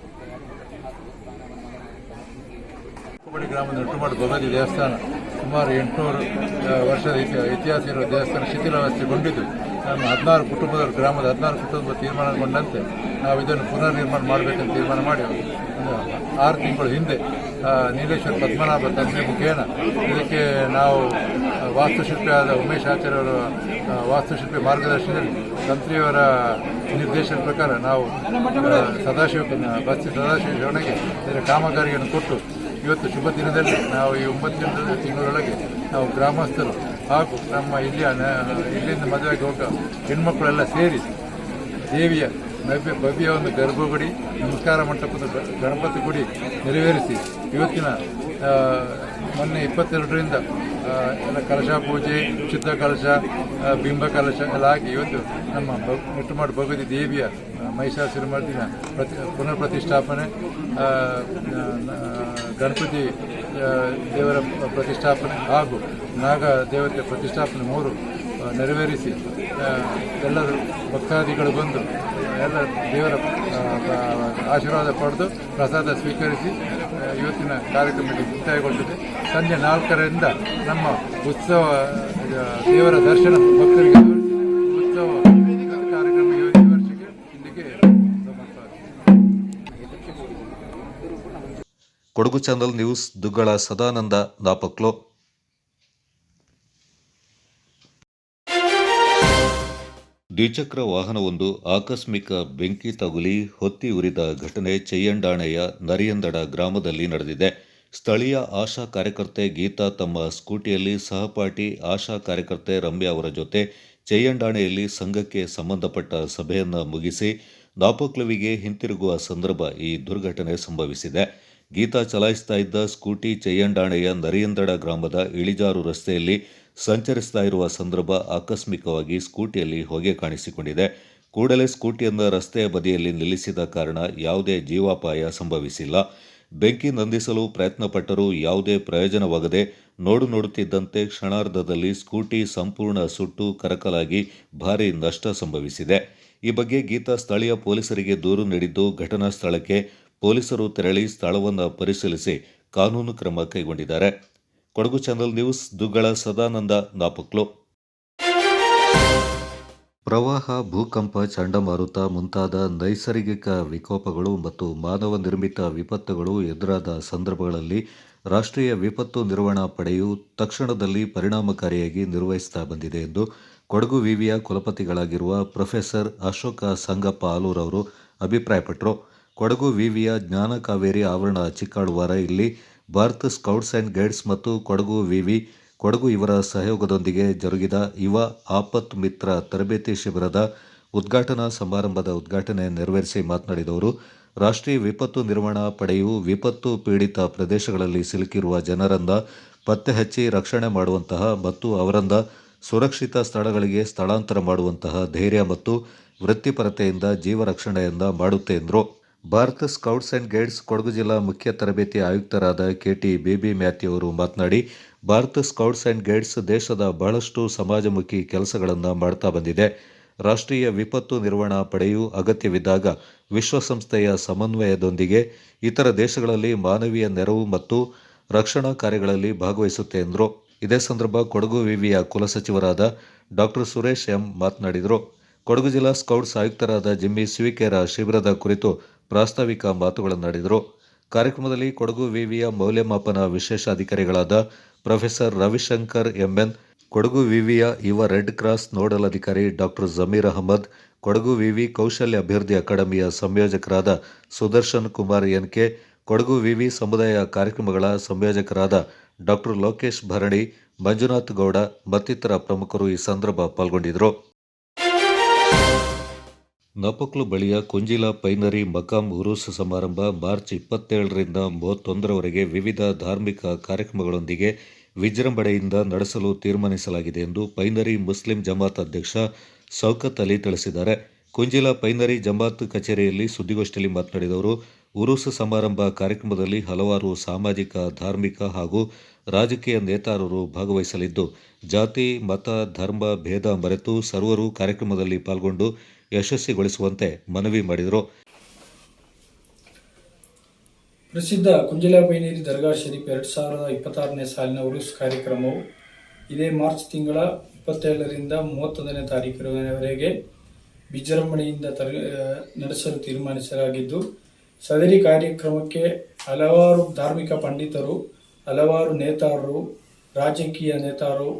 Speaker 8: ಕುಂಬಡಿ ಗ್ರಾಮದ ನಟ್ಟುಮಾಡು ಭಗವತಿ ದೇವಸ್ಥಾನ ಸುಮಾರು 800 ವರ್ಷದ ಇತಿಹಾಸ ಇರುವ ದೇವಸ್ಥಾನ ಶಿಥಿಲಾವಸ್ಥೆಗೊಂಡಿದ್ದು ನಮ್ಮ 16 ಕುಟುಂಬದವರು, ಗ್ರಾಮದ 16 ಕುಟುಂಬ ತೀರ್ಮಾನಗೊಂಡಂತೆ ನಾವು ಇದನ್ನು ಪುನರ್ ನಿರ್ಮಾಣ ಮಾಡಬೇಕಂತ ತೀರ್ಮಾನ ಮಾಡಿ ಒಂದು 6 ತಿಂಗಳ ಹಿಂದೆ ನೀಲೇಶ್ವರ ಪದ್ಮನಾಭ ತಂದೆ ಮುಖೇನ ಇದಕ್ಕೆ ನಾವು ವಾಸ್ತುಶಿಲ್ಪಿಯಾದ ಉಮೇಶ್ ಆಚಾರ್ಯವರ ವಾಸ್ತುಶಿಲ್ಪಿ ಮಾರ್ಗದರ್ಶನದಲ್ಲಿ ತಂತ್ರಿಯವರ ನಿರ್ದೇಶನ ಪ್ರಕಾರ ನಾವು ಬಸ್ತಿ ಸದಾಶಿವ ಶರಣಗೆ ಇದರ ಕಾಮಗಾರಿಯನ್ನು ಕೊಟ್ಟು ಇವತ್ತು ಶುಭ ದಿನದಲ್ಲಿ ನಾವು ಈ 9 ತಿಂಗಳೊಳಗೆ ನಾವು ಗ್ರಾಮಸ್ಥರು ಹಾಗೂ ನಮ್ಮ ಇಲ್ಲಿಂದ ಮದುವೆಗೆ ಹೋಗ ಹೆಣ್ಮಕ್ಕಳೆಲ್ಲ ಸೇರಿ ದೇವಿಯ ಭವ್ಯ ಒಂದು ಗರ್ಭಗುಡಿ, ನಮಸ್ಕಾರ ಮಂಟಪದ ಗಣಪತಿ ಗುಡಿ ನೆರವೇರಿಸಿ ಇವತ್ತಿನ ಮೊನ್ನೆ 22ರಿಂದ ಎಲ್ಲ ಕಲಶ ಪೂಜೆ, ಶುದ್ಧ ಕಲಶ, ಬಿಂಬ ಕಲಶ ಎಲ್ಲ ಆಗಿ ಇವತ್ತು ನಮ್ಮ ನಟ್ಟುಮಾಡು ಭಗವತಿ ದೇವಿಯ ಮಹಿಷಾಸುರಮರ್ದಿನ ಪುನರ್ ಪ್ರತಿಷ್ಠಾಪನೆ, ಗಣಪತಿ ದೇವರ ಪ್ರತಿಷ್ಠಾಪನೆ ಹಾಗೂ ನಾಗ ದೇವತೆಯ ಪ್ರತಿಷ್ಠಾಪನೆ 3 ನೆರವೇರಿಸಿ ಎಲ್ಲರೂ ಭಕ್ತಾದಿಗಳು ಬಂದು ಎಲ್ಲ ದೇವರ ಆಶೀರ್ವಾದ ಪಡೆದು ಪ್ರಸಾದ ಸ್ವೀಕರಿಸಿ ಇವತ್ತಿನ ಕಾರ್ಯಕ್ರಮಕ್ಕೆ ಮುಕ್ತಾಯಗೊಂಡಿದೆ. ಸಂಜೆ 4ರಿಂದ ನಮ್ಮ ಉತ್ಸವ ದೇವರ ದರ್ಶನ ಭಕ್ತರಿಗೆ ಉತ್ಸವ ಕಾರ್ಯಕ್ರಮ ಈ ವರ್ಷಕ್ಕೆ ಇಲ್ಲಿಗೆ
Speaker 2: ಕೊಡಗು ಚಾನಲ್ ನ್ಯೂಸ್ ದುಗ್ಗಳ ಸದಾನಂದ ನಾಪಕ್ಲೋ. ದ್ವಿಚಕ್ರ ವಾಹನವೊಂದು ಆಕಸ್ಮಿಕ ಬೆಂಕಿ ತಗುಲಿ ಹೊತ್ತಿ ಉರಿದ ಘಟನೆ ಚೆಯ್ಯಂಡಾಣೆಯ ನರಿಯಂದಡ ಗ್ರಾಮದಲ್ಲಿ ನಡೆದಿದೆ. ಸ್ಥಳೀಯ ಆಶಾ ಕಾರ್ಯಕರ್ತೆ ಗೀತಾ ತಮ್ಮ ಸ್ಕೂಟಿಯಲ್ಲಿ ಸಹಪಾಠಿ ಆಶಾ ಕಾರ್ಯಕರ್ತೆ ರಮ್ಯಾ ಅವರ ಜೊತೆ ಚೆಯ್ಯಂಡಾಣೆಯಲ್ಲಿ ಸಂಘಕ್ಕೆ ಸಂಬಂಧಪಟ್ಟ ಸಭೆಯನ್ನು ಮುಗಿಸಿ ನಾಪಕ್ಲುವಿಗೆ ಹಿಂತಿರುಗುವ ಸಂದರ್ಭ ಈ ದುರ್ಘಟನೆ ಸಂಭವಿಸಿದೆ. ಗೀತಾ ಚಲಾಯಿಸ್ತಾ ಇದ್ದ ಸ್ಕೂಟಿ ಚೆಯ್ಯಂಡಾಣೆಯ ನರಿಯಂದಡ ಗ್ರಾಮದ ಇಳಿಜಾರು ರಸ್ತೆಯಲ್ಲಿ ಸಂಚರಿಸ್ತಾ ಇರುವ ಸಂದರ್ಭ ಆಕಸ್ಮಿಕವಾಗಿ ಸ್ಕೂಟಿಯಲ್ಲಿ ಹೊಗೆ ಕಾಣಿಸಿಕೊಂಡಿದೆ. ಕೂಡಲೇ ಸ್ಕೂಟಿಯನ್ನು ರಸ್ತೆಯ ಬದಿಯಲ್ಲಿ ನಿಲ್ಲಿಸಿದ ಕಾರಣ ಯಾವುದೇ ಜೀವಾಪಾಯ ಸಂಭವಿಸಿಲ್ಲ. ಬೆಂಕಿ ನಂದಿಸಲು ಪ್ರಯತ್ನಪಟ್ಟರೂ ಯಾವುದೇ ಪ್ರಯೋಜನವಾಗದೆ ನೋಡುತ್ತಿದ್ದಂತೆ ಕ್ಷಣಾರ್ಧದಲ್ಲಿ ಸ್ಕೂಟಿ ಸಂಪೂರ್ಣ ಸುಟ್ಟು ಕರಕಲಾಗಿ ಭಾರೀ ನಷ್ಟ ಸಂಭವಿಸಿದೆ. ಈ ಬಗ್ಗೆ ಗೀತಾ ಸ್ಥಳೀಯ ಪೊಲೀಸರಿಗೆ ದೂರು ನೀಡಿದ್ದು ಘಟನಾ ಸ್ಥಳಕ್ಕೆ ಪೊಲೀಸರು ತೆರಳಿ ಸ್ಥಳವನ್ನು ಪರಿಶೀಲಿಸಿ ಕಾನೂನು ಕ್ರಮ ಕೈಗೊಂಡಿದ್ದಾರೆ. Kodagu channel news Duggala Sadananda ನಾಪಕ್ಲೋ. ಪ್ರವಾಹ, ಭೂಕಂಪ, ಚಂಡಮಾರುತ ಮುಂತಾದ ನೈಸರ್ಗಿಕ ವಿಕೋಪಗಳು ಮತ್ತು ಮಾನವ ನಿರ್ಮಿತ ವಿಪತ್ತುಗಳು ಎದುರಾದ ಸಂದರ್ಭಗಳಲ್ಲಿ ರಾಷ್ಟ್ರೀಯ ವಿಪತ್ತು ನಿರ್ವಹಣಾ ಪಡೆಯು ತಕ್ಷಣದಲ್ಲಿ ಪರಿಣಾಮಕಾರಿಯಾಗಿ ನಿರ್ವಹಿಸುತ್ತಾ ಬಂದಿದೆ ಎಂದು ಕೊಡಗು ವಿವಿಯ ಕುಲಪತಿಗಳಾಗಿರುವ ಪ್ರೊಫೆಸರ್ ಅಶೋಕ ಸಂಗಪ್ಪ ಆಲೂರ್ ಅವರು ಅಭಿಪ್ರಾಯಪಟ್ಟರು. ಕೊಡಗು ವಿವಿಯ ಜ್ಞಾನ ಕಾವೇರಿ ಆವರಣ ಚಿಕ್ಕಾಳುವಾರ ಇಲ್ಲಿ ಭಾರತ್ ಸ್ಕೌಟ್ಸ್ ಆ್ಯಂಡ್ ಗೈಡ್ಸ್ ಮತ್ತು ಕೊಡಗು ವಿವಿ ಕೊಡಗು ಇವರ ಸಹಯೋಗದೊಂದಿಗೆ ಜರುಗಿದ ಯುವ ಆಪತ್ ಮಿತ್ರ ತರಬೇತಿ ಶಿಬಿರದ ಉದ್ಘಾಟನಾ ಸಮಾರಂಭದ ಉದ್ಘಾಟನೆ ನೆರವೇರಿಸಿ ಮಾತನಾಡಿದವರು, ರಾಷ್ಟ್ರೀಯ ವಿಪತ್ತು ನಿರ್ವಹಣಾ ಪಡೆಯು ವಿಪತ್ತು ಪೀಡಿತ ಪ್ರದೇಶಗಳಲ್ಲಿ ಸಿಲುಕಿರುವ ಜನರನ್ನು ಪತ್ತೆ ಹಚ್ಚಿ ರಕ್ಷಣೆ ಮಾಡುವಂತಹ ಮತ್ತು ಅವರನ್ನು ಸುರಕ್ಷಿತ ಸ್ಥಳಗಳಿಗೆ ಸ್ಥಳಾಂತರ ಮಾಡುವಂತಹ ಧೈರ್ಯ ಮತ್ತು ವೃತ್ತಿಪರತೆಯಿಂದ ಜೀವ ರಕ್ಷಣೆಯನ್ನು ಮಾಡುತ್ತೆ ಎಂದರು. Bharat scouts and guides Kodagu ಜಿಲ್ಲಾ ಮುಖ್ಯ ತರಬೇತಿ ಆಯುಕ್ತರಾದ ಕೆಟಿ ಬೇಬಿ ಮ್ಯಾಥ್ಯೂ ಅವರು ಮಾತನಾಡಿ, ಭಾರತ್ ಸ್ಕೌಟ್ಸ್ ಆ್ಯಂಡ್ ಗೈಡ್ಸ್ ದೇಶದ ಬಹಳಷ್ಟು ಸಮಾಜಮುಖಿ ಕೆಲಸಗಳನ್ನು ಮಾಡ್ತಾ ಬಂದಿದೆ. ರಾಷ್ಟ್ರೀಯ ವಿಪತ್ತು ನಿರ್ವಹಣಾ ಪಡೆಯು ಅಗತ್ಯವಿದ್ದಾಗ ವಿಶ್ವಸಂಸ್ಥೆಯ ಸಮನ್ವಯದೊಂದಿಗೆ ಇತರ ದೇಶಗಳಲ್ಲಿ ಮಾನವೀಯ ನೆರವು ಮತ್ತು ರಕ್ಷಣಾ ಕಾರ್ಯಗಳಲ್ಲಿ ಭಾಗವಹಿಸುತ್ತೆ ಎಂದರು. ಇದೇ ಸಂದರ್ಭ ಕೊಡಗು ವಿವಿಯ ಕುಲಸಚಿವರಾದ ಡಾಕ್ಟರ್ ಸುರೇಶ್ ಎಂ ಮಾತನಾಡಿದರು. ಕೊಡಗು ಜಿಲ್ಲಾ ಸ್ಕೌಟ್ಸ್ ಆಯುಕ್ತರಾದ ಜಿಮ್ಮಿ ಸ್ವಿಕೇರ ಶಿಬಿರದ ಕುರಿತು ಪ್ರಾಸ್ತಾವಿಕ ಮಾತುಗಳನ್ನಾಡಿದರು. ಕಾರ್ಯಕ್ರಮದಲ್ಲಿ ಕೊಡಗು ವಿವಿಯ ಮೌಲ್ಯಮಾಪನ ವಿಶೇಷಾಧಿಕಾರಿಗಳಾದ ಪ್ರೊಫೆಸರ್ ರವಿಶಂಕರ್ ಎಂಎನ್, ಕೊಡಗು ವಿವಿಯ ಯುವ ರೆಡ್ ಕ್ರಾಸ್ ನೋಡಲ್ ಅಧಿಕಾರಿ ಡಾಕ್ಟರ್ ಜಮೀರ್ ಅಹಮದ್, ಕೊಡಗು ವಿವಿ ಕೌಶಲ್ಯ ಅಭಿವೃದ್ಧಿ ಅಕಾಡೆಮಿಯ ಸಂಯೋಜಕರಾದ ಸುದರ್ಶನ್ ಕುಮಾರ್ ಎನ್ಕೆ, ಕೊಡಗು ವಿವಿ ಸಮುದಾಯ ಕಾರ್ಯಕ್ರಮಗಳ ಸಂಯೋಜಕರಾದ ಡಾಕ್ಟರ್ ಲೋಕೇಶ್ ಭರಣಿ, ಮಂಜುನಾಥ್ ಗೌಡ ಮತ್ತಿತರ ಪ್ರಮುಖರು ಈ ಸಂದರ್ಭ ಪಾಲ್ಗೊಂಡಿದ್ದರು. ನಾಪಕ್ಲು ಬಳಿಯ ಕುಂಜಿಲ ಪೈನರಿ ಮಕಾಂ ಉರೂಸ್ ಸಮಾರಂಭ ಮಾರ್ಚ್ 27ರಿಂದ 31ರವರೆಗೆ ವಿವಿಧ ಧಾರ್ಮಿಕ ಕಾರ್ಯಕ್ರಮಗಳೊಂದಿಗೆ ವಿಜೃಂಭಣೆಯಿಂದ ನಡೆಸಲು ತೀರ್ಮಾನಿಸಲಾಗಿದೆ ಎಂದು ಪೈನರಿ ಮುಸ್ಲಿಂ ಜಮಾತ್ ಅಧ್ಯಕ್ಷ ಶೌಕತ್ ಅಲಿ ತಿಳಿಸಿದ್ದಾರೆ. ಕುಂಜಿಲ ಪೈನರಿ ಜಮಾತ್ ಕಚೇರಿಯಲ್ಲಿ ಸುದ್ದಿಗೋಷ್ಠಿಯಲ್ಲಿ ಮಾತನಾಡಿದ ಅವರು, ಉರೂಸ್ ಸಮಾರಂಭ ಕಾರ್ಯಕ್ರಮದಲ್ಲಿ ಹಲವಾರು ಸಾಮಾಜಿಕ, ಧಾರ್ಮಿಕ ಹಾಗೂ ರಾಜಕೀಯ ನೇತಾರರು ಭಾಗವಹಿಸಲಿದ್ದು, ಜಾತಿ, ಮತ, ಧರ್ಮ ಭೇದ ಮರೆತು ಸರ್ವರು ಕಾರ್ಯಕ್ರಮದಲ್ಲಿ ಪಾಲ್ಗೊಂಡು ಯಶಸ್ವಿಗೊಳಿಸುವಂತೆ ಮನವಿ ಮಾಡಿದರು.
Speaker 9: ಪ್ರಸಿದ್ಧ ಕುಂಜಿಲ ಪೈನೇರಿ ದರ್ಗಾ ಶರೀಫ್ 2026ನೇ ಸಾಲಿನ ಉರುಸ್ ಕಾರ್ಯಕ್ರಮವು ಇದೇ ಮಾರ್ಚ್ ತಿಂಗಳ 27ರಿಂದ 31ನೇ ತಾರೀಕಿನವರೆಗೆ ವಿಜೃಂಭಣೆಯಿಂದ ನಡೆಸಲು ತೀರ್ಮಾನಿಸಲಾಗಿದ್ದು, ಸದರಿ ಕಾರ್ಯಕ್ರಮಕ್ಕೆ ಹಲವಾರು ಧಾರ್ಮಿಕ ಪಂಡಿತರು, ಹಲವಾರು ನೇತಾರರು, ರಾಜಕೀಯ ನೇತಾರರು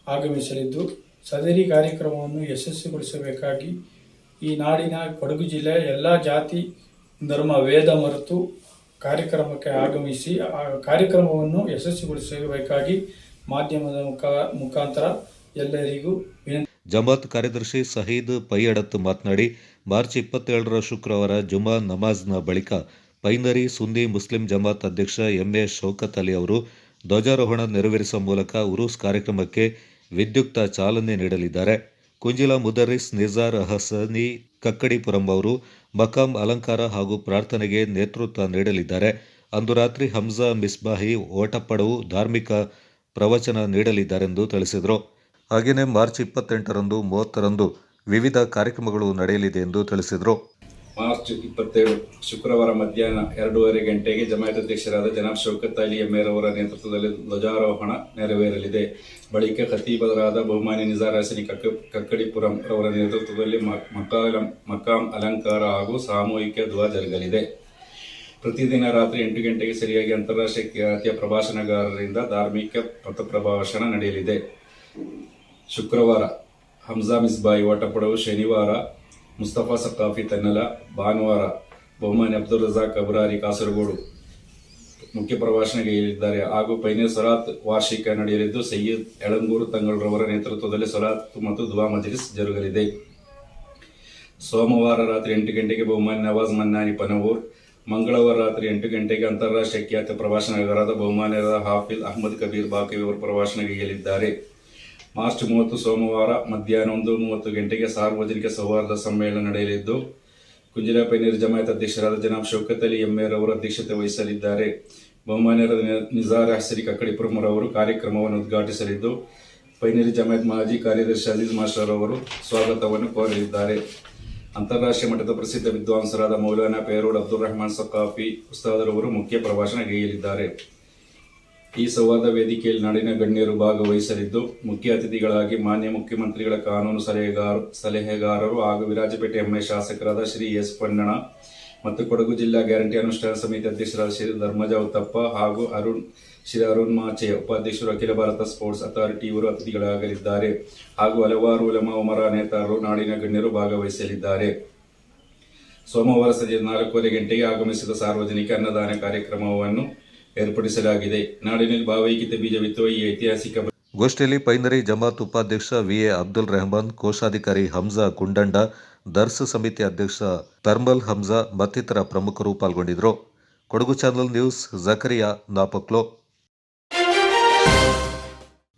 Speaker 9: ಆಗಮಿಸಲಿದ್ದು, ಸದರಿ ಕಾರ್ಯಕ್ರಮವನ್ನು ಯಶಸ್ವಿಗೊಳಿಸಬೇಕಾಗಿ ಈ ನಾಡಿನ ಕೊಡಗು ಜಿಲ್ಲೆಯ ಎಲ್ಲ ಜಾತಿ ಧರ್ಮ ವೇದ ಮರೆತು ಕಾರ್ಯಕ್ರಮಕ್ಕೆ ಆಗಮಿಸಿ ಆ ಕಾರ್ಯಕ್ರಮವನ್ನು ಯಶಸ್ವಿಗೊಳಿಸಬೇಕಾಗಿ ಮಾಧ್ಯಮದ ಮುಖಾಂತರ ಎಲ್ಲರಿಗೂ ವಿನಂತಿ.
Speaker 2: ಜಮಾತ್ ಕಾರ್ಯದರ್ಶಿ ಸಹೀದ್ ಪೈಯಡತ್ ಮಾತನಾಡಿ, ಮಾರ್ಚ್ 27ರ ಶುಕ್ರವಾರ ಜುಮಾ ನಮಾಜ್ನ ಬಳಿಕ ಪೈನರಿ ಸುನ್ನಿ ಮುಸ್ಲಿಂ ಜಮಾತ್ ಅಧ್ಯಕ್ಷ ಎಂಎ ಶೌಕತ್ ಅಲಿ ಅವರು ಧ್ವಜಾರೋಹಣ ನೆರವೇರಿಸುವ ಮೂಲಕ ಉರೂಸ್ ಕಾರ್ಯಕ್ರಮಕ್ಕೆ ವಿದ್ಯುಕ್ತ ಚಾಲನೆ ನೀಡಲಿದ್ದಾರೆ. ಕುಂಜಿಲ ಮುದರ್ರಿಸ್ ನಿಜಾರ್ ಹಸನಿ ಕಕ್ಕಡಿಪುರಂ ಅವರು ಮಕಾಂ ಅಲಂಕಾರ ಹಾಗೂ ಪ್ರಾರ್ಥನೆಗೆ ನೇತೃತ್ವ ನೀಡಲಿದ್ದಾರೆ. ಅಂದು ರಾತ್ರಿ ಹಮ್ಜಾ ಮಿಸ್ಬಾಹಿ ಓಟಪಡವು ಧಾರ್ಮಿಕ ಪ್ರವಚನ ನೀಡಲಿದ್ದಾರೆಂದು ತಿಳಿಸಿದರು. ಹಾಗೆಯೇ ಮಾರ್ಚ್ 28ರಂದು 30ರಂದು ವಿವಿಧ ಕಾರ್ಯಕ್ರಮಗಳು ನಡೆಯಲಿದೆ ಎಂದು ತಿಳಿಸಿದರು.
Speaker 10: ಮಾರ್ಚ್ 27 ಶುಕ್ರವಾರ ಮಧ್ಯಾಹ್ನ 2:30 ಗಂಟೆಗೆ ಜಮಾಯತ್ ಅಧ್ಯಕ್ಷರಾದ ಜನಾಬ್ ಶೌಕತ್ ಅಲಿ ಎಮ್ಮೆರವರ ನೇತೃತ್ವದಲ್ಲಿ ಧ್ವಜಾರೋಹಣ ನೆರವೇರಲಿದೆ. ಬಳಿಕ ಖತೀಬರಾದ ಬಹುಮಾನ್ಯ ನಿಜಾರ್ ಹಸನಿ ಕಕ್ಕಡಿಪುರಂ ರವರ ನೇತೃತ್ವದಲ್ಲಿ ಮಕಾಂ ಅಲಂಕಾರ ಹಾಗೂ ಸಾಮೂಹಿಕ ದುವಾ ಜರುಗಲಿದೆ. ಪ್ರತಿದಿನ ರಾತ್ರಿ 8 ಗಂಟೆಗೆ ಸರಿಯಾಗಿ ಅಂತಾರಾಷ್ಟ್ರೀಯ ಖ್ಯಾತಿಯ ಪ್ರಭಾಷಣಗಾರರಿಂದ ಧಾರ್ಮಿಕ ಪಥಪ್ರಭಾಷಣ ನಡೆಯಲಿದೆ. ಶುಕ್ರವಾರ ಹಮ್ಜಾ ಮಿಸ್ಬಾಯಿ ಓಟಪಡವು, ಶನಿವಾರ ಮುಸ್ತಫಾ ಸಕಾಫಿ ತನ್ನಲ, ಭಾನುವಾರ ಬಹುಮಾನ್ಯ ಅಬ್ದುಲ್ ರಜಾಕ್ ಅಬ್ರಾರಿ ಕಾಸರಗೋಡು ಮುಖ್ಯ ಪ್ರಭಾಷಣೆಗೈಯಲಿದ್ದಾರೆ. ಹಾಗೂ ಪೈನೇರ್ ಸಲಾತ್ ವಾರ್ಷಿಕ ನಡೆಯಲಿದ್ದು, ಸಯ್ಯದ್ ಯಳಂಗೂರು ತಂಗಳರವರ ನೇತೃತ್ವದಲ್ಲಿ ಸಲಾತ್ ಮತ್ತು ದುವಾ ಮಜ್ಲಿಸ್ ಜರುಗಲಿದೆ. ಸೋಮವಾರ ರಾತ್ರಿ 8 ಗಂಟೆಗೆ ಬಹುಮಾನ್ಯ ನವಾಜ್ ಮನ್ನಾನಿ ಪನವೂರ್, ಮಂಗಳವಾರ ರಾತ್ರಿ 8 ಗಂಟೆಗೆ ಅಂತಾರಾಷ್ಟ್ರೀಯ ಖ್ಯಾತ ಪ್ರಭಾಷಣಗಾರರಾದ ಬಹುಮಾನ್ಯರಾದ ಹಾಫಿಜ್ ಅಹ್ಮದ್ ಕಬೀರ್ ಬಾಕವಿ ಅವರು ಪ್ರಭಾಷಣೆಗೈಯಲಿದ್ದಾರೆ. ಮಾರ್ಚ್ 30 ಸೋಮವಾರ ಮಧ್ಯಾಹ್ನ 1:30 ಗಂಟೆಗೆ ಸಾರ್ವಜನಿಕ ಸೌಹಾರ್ದ ಸಮ್ಮೇಳನ ನಡೆಯಲಿದ್ದು, ಕುಂಜಿಲ ಪೈನರಿ ಜಮಾಯತ್ ಅಧ್ಯಕ್ಷರಾದ ಜನಾಬ್ ಶೌಕತ್ ಅಲಿ ಎಮ್ಮೆರವರು ಅಧ್ಯಕ್ಷತೆ ವಹಿಸಲಿದ್ದಾರೆ. ಬಹುಮಾನ್ಯರಾದ ನಿಜಾರ್ ಹಸನಿ ಕಕ್ಕಡಿಪುರಂ ಅವರು ಕಾರ್ಯಕ್ರಮವನ್ನು ಉದ್ಘಾಟಿಸಲಿದ್ದು, ಪೈನರಿ ಜಮಾಯತ್ ಮಾಜಿ ಕಾರ್ಯದರ್ಶಿ ಅಜೀಜ್ ಮಾಸ್ಟರ್ ಅವರು ಸ್ವಾಗತವನ್ನು ಕೋರಲಿದ್ದಾರೆ. ಅಂತಾರಾಷ್ಟ್ರೀಯ ಮಟ್ಟದ ಪ್ರಸಿದ್ಧ ವಿದ್ವಾಂಸರಾದ ಮೌಲಾನಾ ಪೇರೋಡ್ ಅಬ್ದುಲ್ ರಹಮಾನ್ ಸಕಾಫಿ ಉಸ್ತಾದರವರು ಮುಖ್ಯ ಪ್ರಭಾಷಣೆಗೈಯಲಿದ್ದಾರೆ. ಈ ಸಂವಾದ ವೇದಿಕೆಯಲ್ಲಿ ನಾಡಿನ ಗಣ್ಯರು ಭಾಗವಹಿಸಲಿದ್ದು, ಮುಖ್ಯ ಅತಿಥಿಗಳಾಗಿ ಮಾನ್ಯ ಮುಖ್ಯಮಂತ್ರಿಗಳ ಕಾನೂನು ಸಲಹೆಗಾರರು ಹಾಗೂ ವಿರಾಜಪೇಟೆ ಎಮ್ಮೆಲ್ಯೆ ಶಾಸಕರಾದ ಶ್ರೀ ಎಸ್ ಪಣ್ಣಣ ಮತ್ತು ಕೊಡಗು ಜಿಲ್ಲಾ ಗ್ಯಾರಂಟಿ ಅನುಷ್ಠಾನ ಸಮಿತಿ ಅಧ್ಯಕ್ಷರಾದ ಶ್ರೀ ಧರ್ಮಜ ಉತ್ತಪ್ಪ ಹಾಗೂ ಶ್ರೀ ಅರುಣ್ ಮಾಚೆ ಉಪಾಧ್ಯಕ್ಷರು, ಅಖಿಲ ಭಾರತ ಸ್ಪೋರ್ಟ್ಸ್ ಅಥಾರಿಟಿ ಇವರು ಅತಿಥಿಗಳಾಗಲಿದ್ದಾರೆ. ಹಾಗೂ ಹಲವಾರು ಉಲಮಾ ಉಮರಾ ನೇತಾರರು, ನಾಡಿನ ಗಣ್ಯರು ಭಾಗವಹಿಸಲಿದ್ದಾರೆ. ಸೋಮವಾರ ಸಂಜೆ 4:15 ಗಂಟೆಗೆ ಆಗಮಿಸಿದ ಸಾರ್ವಜನಿಕ ಅನ್ನದಾನ ಕಾರ್ಯಕ್ರಮವನ್ನು ಏರ್ಪಡಿಸಲಾಗಿದೆ. ನಾಡಿನಲ್ಲಿ ಭಾವೈಕ್ಯತೆ ಬೀಜ ಬಿತ್ತುವ ಈ ಐತಿಹಾಸಿಕ
Speaker 2: ಗೋಷ್ಠಿಯಲ್ಲಿ ಪೈನರಿ ಜಮಾತ್ ಉಪಾಧ್ಯಕ್ಷ ವಿಎ ಅಬ್ದುಲ್ ರೆಹಮಾನ್, ಕೋಶಾಧಿಕಾರಿ ಹಮ್ಜಾ ಕುಂಡಂಡ, ದರ್ಸ್ ಸಮಿತಿ ಅಧ್ಯಕ್ಷ ತರ್ಮಲ್ ಹಮ್ಜಾ ಮತ್ತಿತರ ಪ್ರಮುಖರು ಪಾಲ್ಗೊಂಡಿದ್ದರು. Kodagu channel news, Zakariya, ನಾಪಕ್ಲೋ.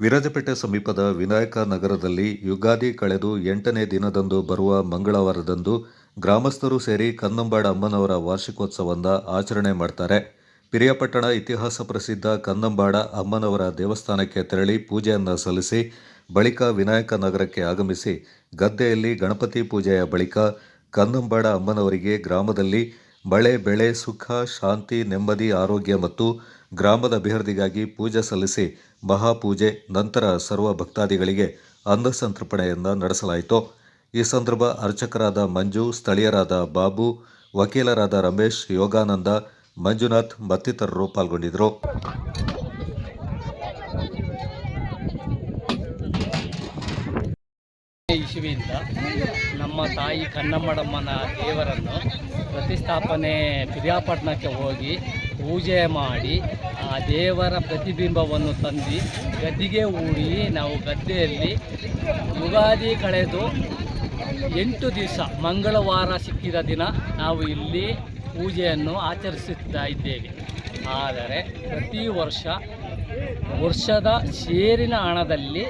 Speaker 2: ವಿರಾಜಪೇಟೆ ಸಮೀಪದ ವಿನಾಯಕ ನಗರದಲ್ಲಿ ಯುಗಾದಿ ಕಳೆದು 8ನೇ ದಿನದಂದು ಬರುವ ಮಂಗಳವಾರದಂದು ಗ್ರಾಮಸ್ಥರು ಸೇರಿ ಕನ್ನಂಬಾಡ ಅಮ್ಮನವರ ವಾರ್ಷಿಕೋತ್ಸವವನ್ನು ಆಚರಣೆ ಮಾಡ್ತಾರೆ. ಪಿರಿಯಾಪಟ್ಟಣ ಇತಿಹಾಸ ಪ್ರಸಿದ್ಧ ಕನ್ನಂಬಾಡ ಅಮ್ಮನವರ ದೇವಸ್ಥಾನಕ್ಕೆ ತೆರಳಿ ಪೂಜೆಯನ್ನು ಸಲ್ಲಿಸಿ ಬಳಿಕ ವಿನಾಯಕ ನಗರಕ್ಕೆ ಆಗಮಿಸಿ ಗದ್ದೆಯಲ್ಲಿ ಗಣಪತಿ ಪೂಜೆಯ ಬಳಿಕ ಕನ್ನಂಬಾಡ ಅಮ್ಮನವರಿಗೆ ಗ್ರಾಮದಲ್ಲಿ ಮಳೆ, ಬೆಳೆ, ಸುಖ, ಶಾಂತಿ, ನೆಮ್ಮದಿ, ಆರೋಗ್ಯ ಮತ್ತು ಗ್ರಾಮದ ಅಭಿವೃದ್ಧಿಗಾಗಿ ಪೂಜೆ ಸಲ್ಲಿಸಿ ಮಹಾಪೂಜೆ ನಂತರ ಸರ್ವ ಭಕ್ತಾದಿಗಳಿಗೆ ಅನ್ನ ಸಂತರ್ಪಣೆಯನ್ನು ನಡೆಸಲಾಯಿತು. ಈ ಸಂದರ್ಭ ಅರ್ಚಕರಾದ ಮಂಜು, ಸ್ಥಳೀಯರಾದ ಬಾಬು, ವಕೀಲರಾದ ರಮೇಶ್, ಯೋಗಾನಂದ, ಮಂಜುನಾಥ್ ಮತ್ತಿತರರು ಪಾಲ್ಗೊಂಡಿದ್ದರು.
Speaker 11: ಇಸುವಿಂದ ನಮ್ಮ ತಾಯಿ ಕನ್ನಮ್ಮಡಮ್ಮನ ದೇವರನ್ನು ಪ್ರತಿಷ್ಠಾಪನೆ ಪಿರಿಯಾಪಟ್ಟಣಕ್ಕೆ ಹೋಗಿ ಪೂಜೆ ಮಾಡಿ ಆ ದೇವರ ಪ್ರತಿಬಿಂಬವನ್ನು ತಂದು ಗದ್ದಿಗೆ ಹೂಡಿ ನಾವು ಗದ್ದೆಯಲ್ಲಿ ಯುಗಾದಿ ಕಳೆದು 8 ದಿವಸ ಮಂಗಳವಾರ ಸಿಕ್ಕಿದ ದಿನ ನಾವು ಇಲ್ಲಿ ಪೂಜೆಯನ್ನು ಆಚರಿಸುತ್ತಾ ಇದ್ದೇವೆ. ಆದರೆ ಪ್ರತಿ ವರ್ಷದ ಶೇರಿನ ಹಣದಲ್ಲಿ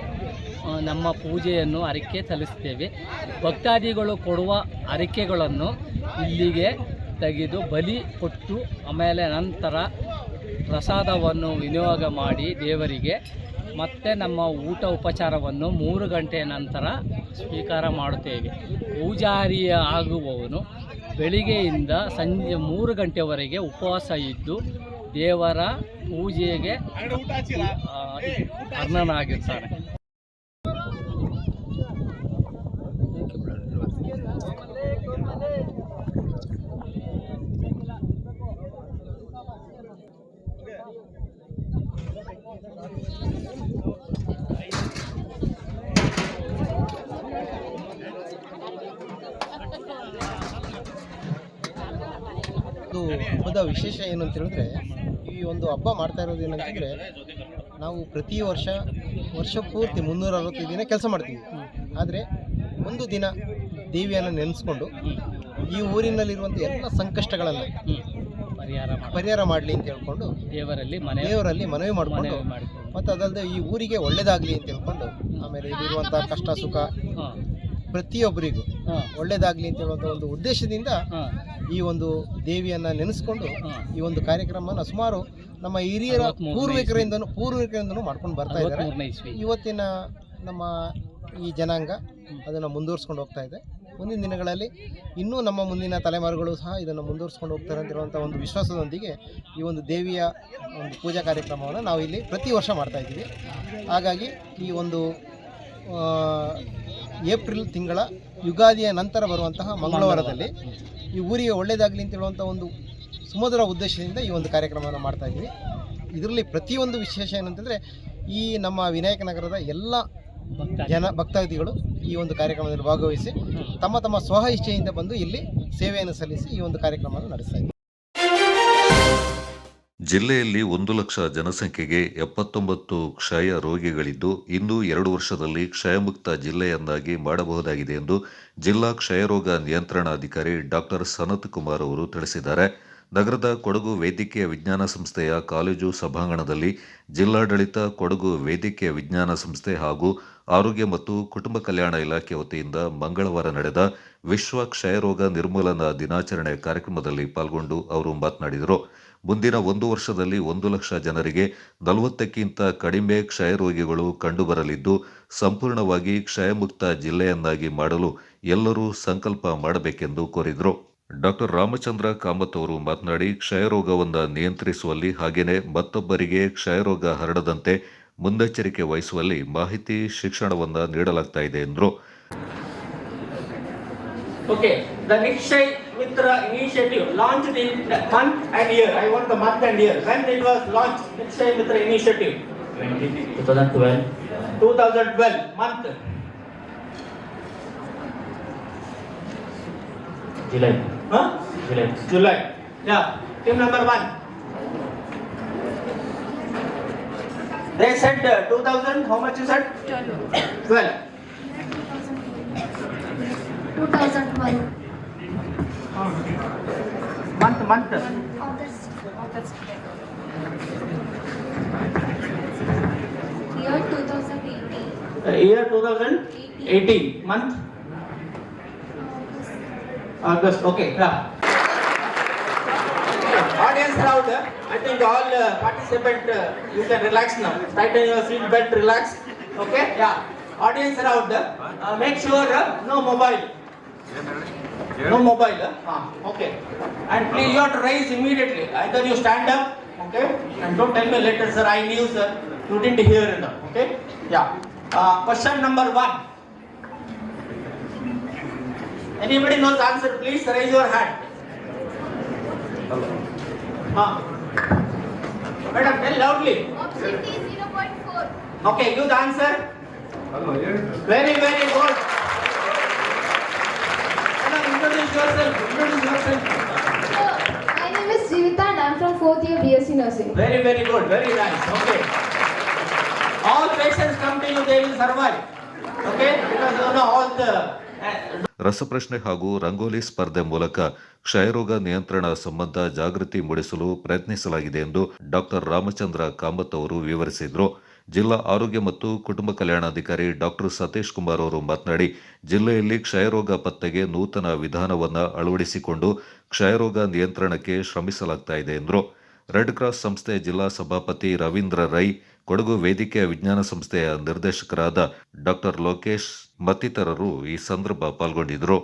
Speaker 11: ನಮ್ಮ ಪೂಜೆಯನ್ನು ಹರಕೆ ಸಲ್ಲಿಸ್ತೇವೆ. ಭಕ್ತಾದಿಗಳು ಕೊಡುವ ಹರಕೆಗಳನ್ನು ಇಲ್ಲಿಗೆ ತೆಗೆದು ಬಲಿ ಕೊಟ್ಟು ಆಮೇಲೆ ನಂತರ ಪ್ರಸಾದವನ್ನು ವಿನಿಯೋಗ ಮಾಡಿ ದೇವರಿಗೆ ಮತ್ತು ನಮ್ಮ ಊಟ ಉಪಚಾರವನ್ನು 3 ಗಂಟೆಯ ನಂತರ ಸ್ವೀಕಾರ ಮಾಡುತ್ತೇವೆ. ಪೂಜಾರಿ ಆಗುವವನು ಬೆಳಿಗ್ಗೆಯಿಂದ ಸಂಜೆ 3 ಗಂಟೆವರೆಗೆ ಉಪವಾಸ ಇದ್ದು ದೇವರ ಪೂಜೆಗೆ ಅರ್ಹನಾಗಿರ್ತಾನೆ.
Speaker 12: ಹಬ್ಬದ ವಿಶೇಷ ಏನು ಅಂತ ಹೇಳಿದ್ರೆ, ಈ ಒಂದು ಹಬ್ಬ ಮಾಡ್ತಾ ಇರೋದು ಏನಂತಂದರೆ, ನಾವು ಪ್ರತಿ ವರ್ಷ ಪೂರ್ತಿ 365 ದಿನ ಕೆಲಸ ಮಾಡ್ತೀವಿ. ಆದರೆ ಒಂದು ದಿನ ದೇವಿಯನ್ನು ನೆನೆಸ್ಕೊಂಡು ಈ ಊರಿನಲ್ಲಿರುವಂಥ ಎಲ್ಲ ಸಂಕಷ್ಟಗಳನ್ನು ಪರಿಹಾರ ಮಾಡಲಿ ಅಂತ ಹೇಳ್ಕೊಂಡು ದೇವರಲ್ಲಿ ಮನವಿ ಮಾಡಿಕೊಂಡು, ಮತ್ತು ಅದಲ್ಲದೆ ಈ ಊರಿಗೆ ಒಳ್ಳೇದಾಗಲಿ ಅಂತ ಹೇಳ್ಕೊಂಡು, ಆಮೇಲೆ ಇಲ್ಲಿರುವಂಥ ಕಷ್ಟ ಸುಖ ಪ್ರತಿಯೊಬ್ಬರಿಗೂ ಒಳ್ಳೇದಾಗಲಿ ಅಂತ ಹೇಳುವಂಥ ಒಂದು ಉದ್ದೇಶದಿಂದ ಈ ಒಂದು ದೇವಿಯನ್ನು ನೆನೆಸ್ಕೊಂಡು ಈ ಒಂದು ಕಾರ್ಯಕ್ರಮನ ಸುಮಾರು ನಮ್ಮ ಹಿರಿಯರ ಪೂರ್ವಿಕರಿಂದನೂ ಮಾಡ್ಕೊಂಡು ಬರ್ತಾ ಇದ್ದಾರೆ. ಇವತ್ತಿನ ನಮ್ಮ ಈ ಜನಾಂಗ ಅದನ್ನು ಮುಂದುವರ್ಸ್ಕೊಂಡು ಹೋಗ್ತಾ ಇದೆ. ಮುಂದಿನ ದಿನಗಳಲ್ಲಿ ಇನ್ನೂ ನಮ್ಮ ಮುಂದಿನ ತಲೆಮಾರುಗಳು ಸಹ ಇದನ್ನು ಮುಂದುವರ್ಸ್ಕೊಂಡು ಹೋಗ್ತಾರೆ ಅಂತ ಹೇಳುವಂಥ ಒಂದು ವಿಶ್ವಾಸದೊಂದಿಗೆ ಈ ಒಂದು ದೇವಿಯ ಒಂದು ಪೂಜಾ ಕಾರ್ಯಕ್ರಮವನ್ನು ನಾವು ಇಲ್ಲಿ ಪ್ರತಿ ವರ್ಷ ಮಾಡ್ತಾಯಿದ್ದೀವಿ. ಹಾಗಾಗಿ ಈ ಒಂದು ಏಪ್ರಿಲ್ ತಿಂಗಳ ಯುಗಾದಿಯ ನಂತರ ಬರುವಂತಹ ಮಂಗಳವಾರದಲ್ಲಿ ಈ ಊರಿಗೆ ಒಳ್ಳೆಯದಾಗಲಿ ಅಂತ ಹೇಳುವಂಥ ಒಂದು ಸುಮಧುರ ಉದ್ದೇಶದಿಂದ ಈ ಒಂದು ಕಾರ್ಯಕ್ರಮವನ್ನು ಮಾಡ್ತಾಯಿದ್ವಿ. ಇದರಲ್ಲಿ ಪ್ರತಿಯೊಂದು ವಿಶೇಷ ಏನಂತಂದರೆ, ಈ ನಮ್ಮ ವಿನಾಯಕ ನಗರದ ಎಲ್ಲ ಭಕ್ತಾದಿಗಳು ಈ ಒಂದು ಕಾರ್ಯಕ್ರಮದಲ್ಲಿ ಭಾಗವಹಿಸಿ ತಮ್ಮ ಸ್ವಹ ಇಚ್ಛೆಯಿಂದ ಬಂದು ಇಲ್ಲಿ ಸೇವೆಯನ್ನು ಸಲ್ಲಿಸಿ ಈ ಒಂದು ಕಾರ್ಯಕ್ರಮವನ್ನು ನಡೆಸ್ತಾ ಇದ್ದೀವಿ.
Speaker 2: ಜಿಲ್ಲೆಯಲ್ಲಿ 1 ಲಕ್ಷ ಜನಸಂಖ್ಯೆಗೆ 79 ಕ್ಷಯ ರೋಗಿಗಳಿದ್ದು, ಇಂದು 2 ವರ್ಷದಲ್ಲಿ ಕ್ಷಯಮುಕ್ತ ಜಿಲ್ಲೆಯನ್ನಾಗಿ ಮಾಡಬಹುದಾಗಿದೆ ಎಂದು ಜಿಲ್ಲಾ ಕ್ಷಯರೋಗ ನಿಯಂತ್ರಣಾಧಿಕಾರಿ ಡಾಕ್ಟರ್ ಸನತ್ ಕುಮಾರ್ ಅವರು ತಿಳಿಸಿದ್ದಾರೆ. ನಗರದ ಕೊಡಗು ವೈದ್ಯಕೀಯ ವಿಜ್ಞಾನ ಸಂಸ್ಥೆಯ ಕಾಲೇಜು ಸಭಾಂಗಣದಲ್ಲಿ ಜಿಲ್ಲಾಡಳಿತ, ಕೊಡಗು ವೈದ್ಯಕೀಯ ವಿಜ್ಞಾನ ಸಂಸ್ಥೆ ಹಾಗೂ ಆರೋಗ್ಯ ಮತ್ತು ಕುಟುಂಬ ಕಲ್ಯಾಣ ಇಲಾಖೆ ವತಿಯಿಂದ ಮಂಗಳವಾರ ನಡೆದ ವಿಶ್ವ ಕ್ಷಯರೋಗ ನಿರ್ಮೂಲನಾ ದಿನಾಚರಣೆ ಕಾರ್ಯಕ್ರಮದಲ್ಲಿ ಪಾಲ್ಗೊಂಡು ಅವರು ಮಾತನಾಡಿದರು. ಮುಂದಿನ 1 ವರ್ಷದಲ್ಲಿ 1 ಲಕ್ಷ ಜನರಿಗೆ 40ಕ್ಕಿಂತ ಕಡಿಮೆ ಕ್ಷಯರೋಗಿಗಳು ಕಂಡುಬರಲಿದ್ದು, ಸಂಪೂರ್ಣವಾಗಿ ಕ್ಷಯಮುಕ್ತ ಜಿಲ್ಲೆಯನ್ನಾಗಿ ಮಾಡಲು ಎಲ್ಲರೂ ಸಂಕಲ್ಪ ಮಾಡಬೇಕೆಂದು ಕೋರಿದರು. ಡಾಕ್ಟರ್ ರಾಮಚಂದ್ರ ಕಾಮತ್ ಅವರು ಮಾತನಾಡಿ, ಕ್ಷಯರೋಗವನ್ನು ನಿಯಂತ್ರಿಸುವಲ್ಲಿ ಹಾಗೆಯೇ ಮತ್ತೊಬ್ಬರಿಗೆ ಕ್ಷಯರೋಗ ಹರಡದಂತೆ ಮುನ್ನೆಚ್ಚರಿಕೆ ವಹಿಸುವಲ್ಲಿ ಮಾಹಿತಿ ಶಿಕ್ಷಣವನ್ನು ನೀಡಲಾಗ್ತಾ ಇದೆ ಎಂದರು.
Speaker 13: Okay, the Nikshay Mitra initiative launched in the month and year. I want the month and year. When it was launched, Nikshay Mitra initiative? 2012. 2012 month. July. Huh? July. Yeah. Team number 1. They said 2000. How much you said? 12.
Speaker 14: 2012.
Speaker 13: Month.
Speaker 14: August. Year 2018.
Speaker 13: Year 2018. Month? August. Okay. Yeah. Audience crowd, I think all participants, you can relax now. Tighten your seat belt, relax. Okay? Yeah. Audience crowd, make sure no mobile. No mobile. Okay. And please you have to raise immediately. Either you stand up, okay? And don't tell me later, sir, I knew, sir. You didn't hear enough. Okay? Yeah. Question number 1. Anybody knows the answer? Please raise your hand. Madam, tell loudly.
Speaker 14: Option D 0.4.
Speaker 13: Okay, give the answer. Very, very good. Madam, introduce yourself.
Speaker 14: My name is Jivita and I am from 4th year BSc Nursing.
Speaker 13: Very, very good. Very nice. Okay. All patients come to you, they will survive. Okay? Because you know all the
Speaker 2: ರಸಪ್ರಶ್ನೆ ಹಾಗೂ ರಂಗೋಲಿ ಸ್ಪರ್ಧೆ ಮೂಲಕ ಕ್ಷಯರೋಗ ನಿಯಂತ್ರಣ ಸಂಬಂಧ ಜಾಗೃತಿ ಮೂಡಿಸಲು ಪ್ರಯತ್ನಿಸಲಾಗಿದೆ ಎಂದು ಡಾಕ್ಟರ್ ರಾಮಚಂದ್ರ ಕಾಮತ್ ಅವರು ವಿವರಿಸಿದರು. ಜಿಲ್ಲಾ ಆರೋಗ್ಯ ಮತ್ತು ಕುಟುಂಬ ಕಲ್ಯಾಣಾಧಿಕಾರಿ ಡಾಕ್ಟರ್ ಸತೀಶ್ ಕುಮಾರ್ ಅವರು ಮಾತನಾಡಿ, ಜಿಲ್ಲೆಯಲ್ಲಿ ಕ್ಷಯರೋಗ ಪತ್ತೆಗೆ ನೂತನ ವಿಧಾನವನ್ನು ಅಳವಡಿಸಿಕೊಂಡು ಕ್ಷಯರೋಗ ನಿಯಂತ್ರಣಕ್ಕೆ ಶ್ರಮಿಸಲಾಗ್ತಾ ಇದೆ ಎಂದರು. ರೆಡ್ ಕ್ರಾಸ್ ಸಂಸ್ಥೆ ಜಿಲ್ಲಾ ಸಭಾಪತಿ ರವೀಂದ್ರ ರೈ, ಕೊಡಗು ವೇದಿಕೆ ವಿಜ್ಞಾನ ಸಂಸ್ಥೆಯ ನಿರ್ದೇಶಕರಾದ ಡಾಕ್ಟರ್ ಲೋಕೇಶ್ ಮತ್ತಿತರರು ಈ ಸಂದರ್ಭ ಪಾಲ್ಗೊಂಡಿದ್ದರು.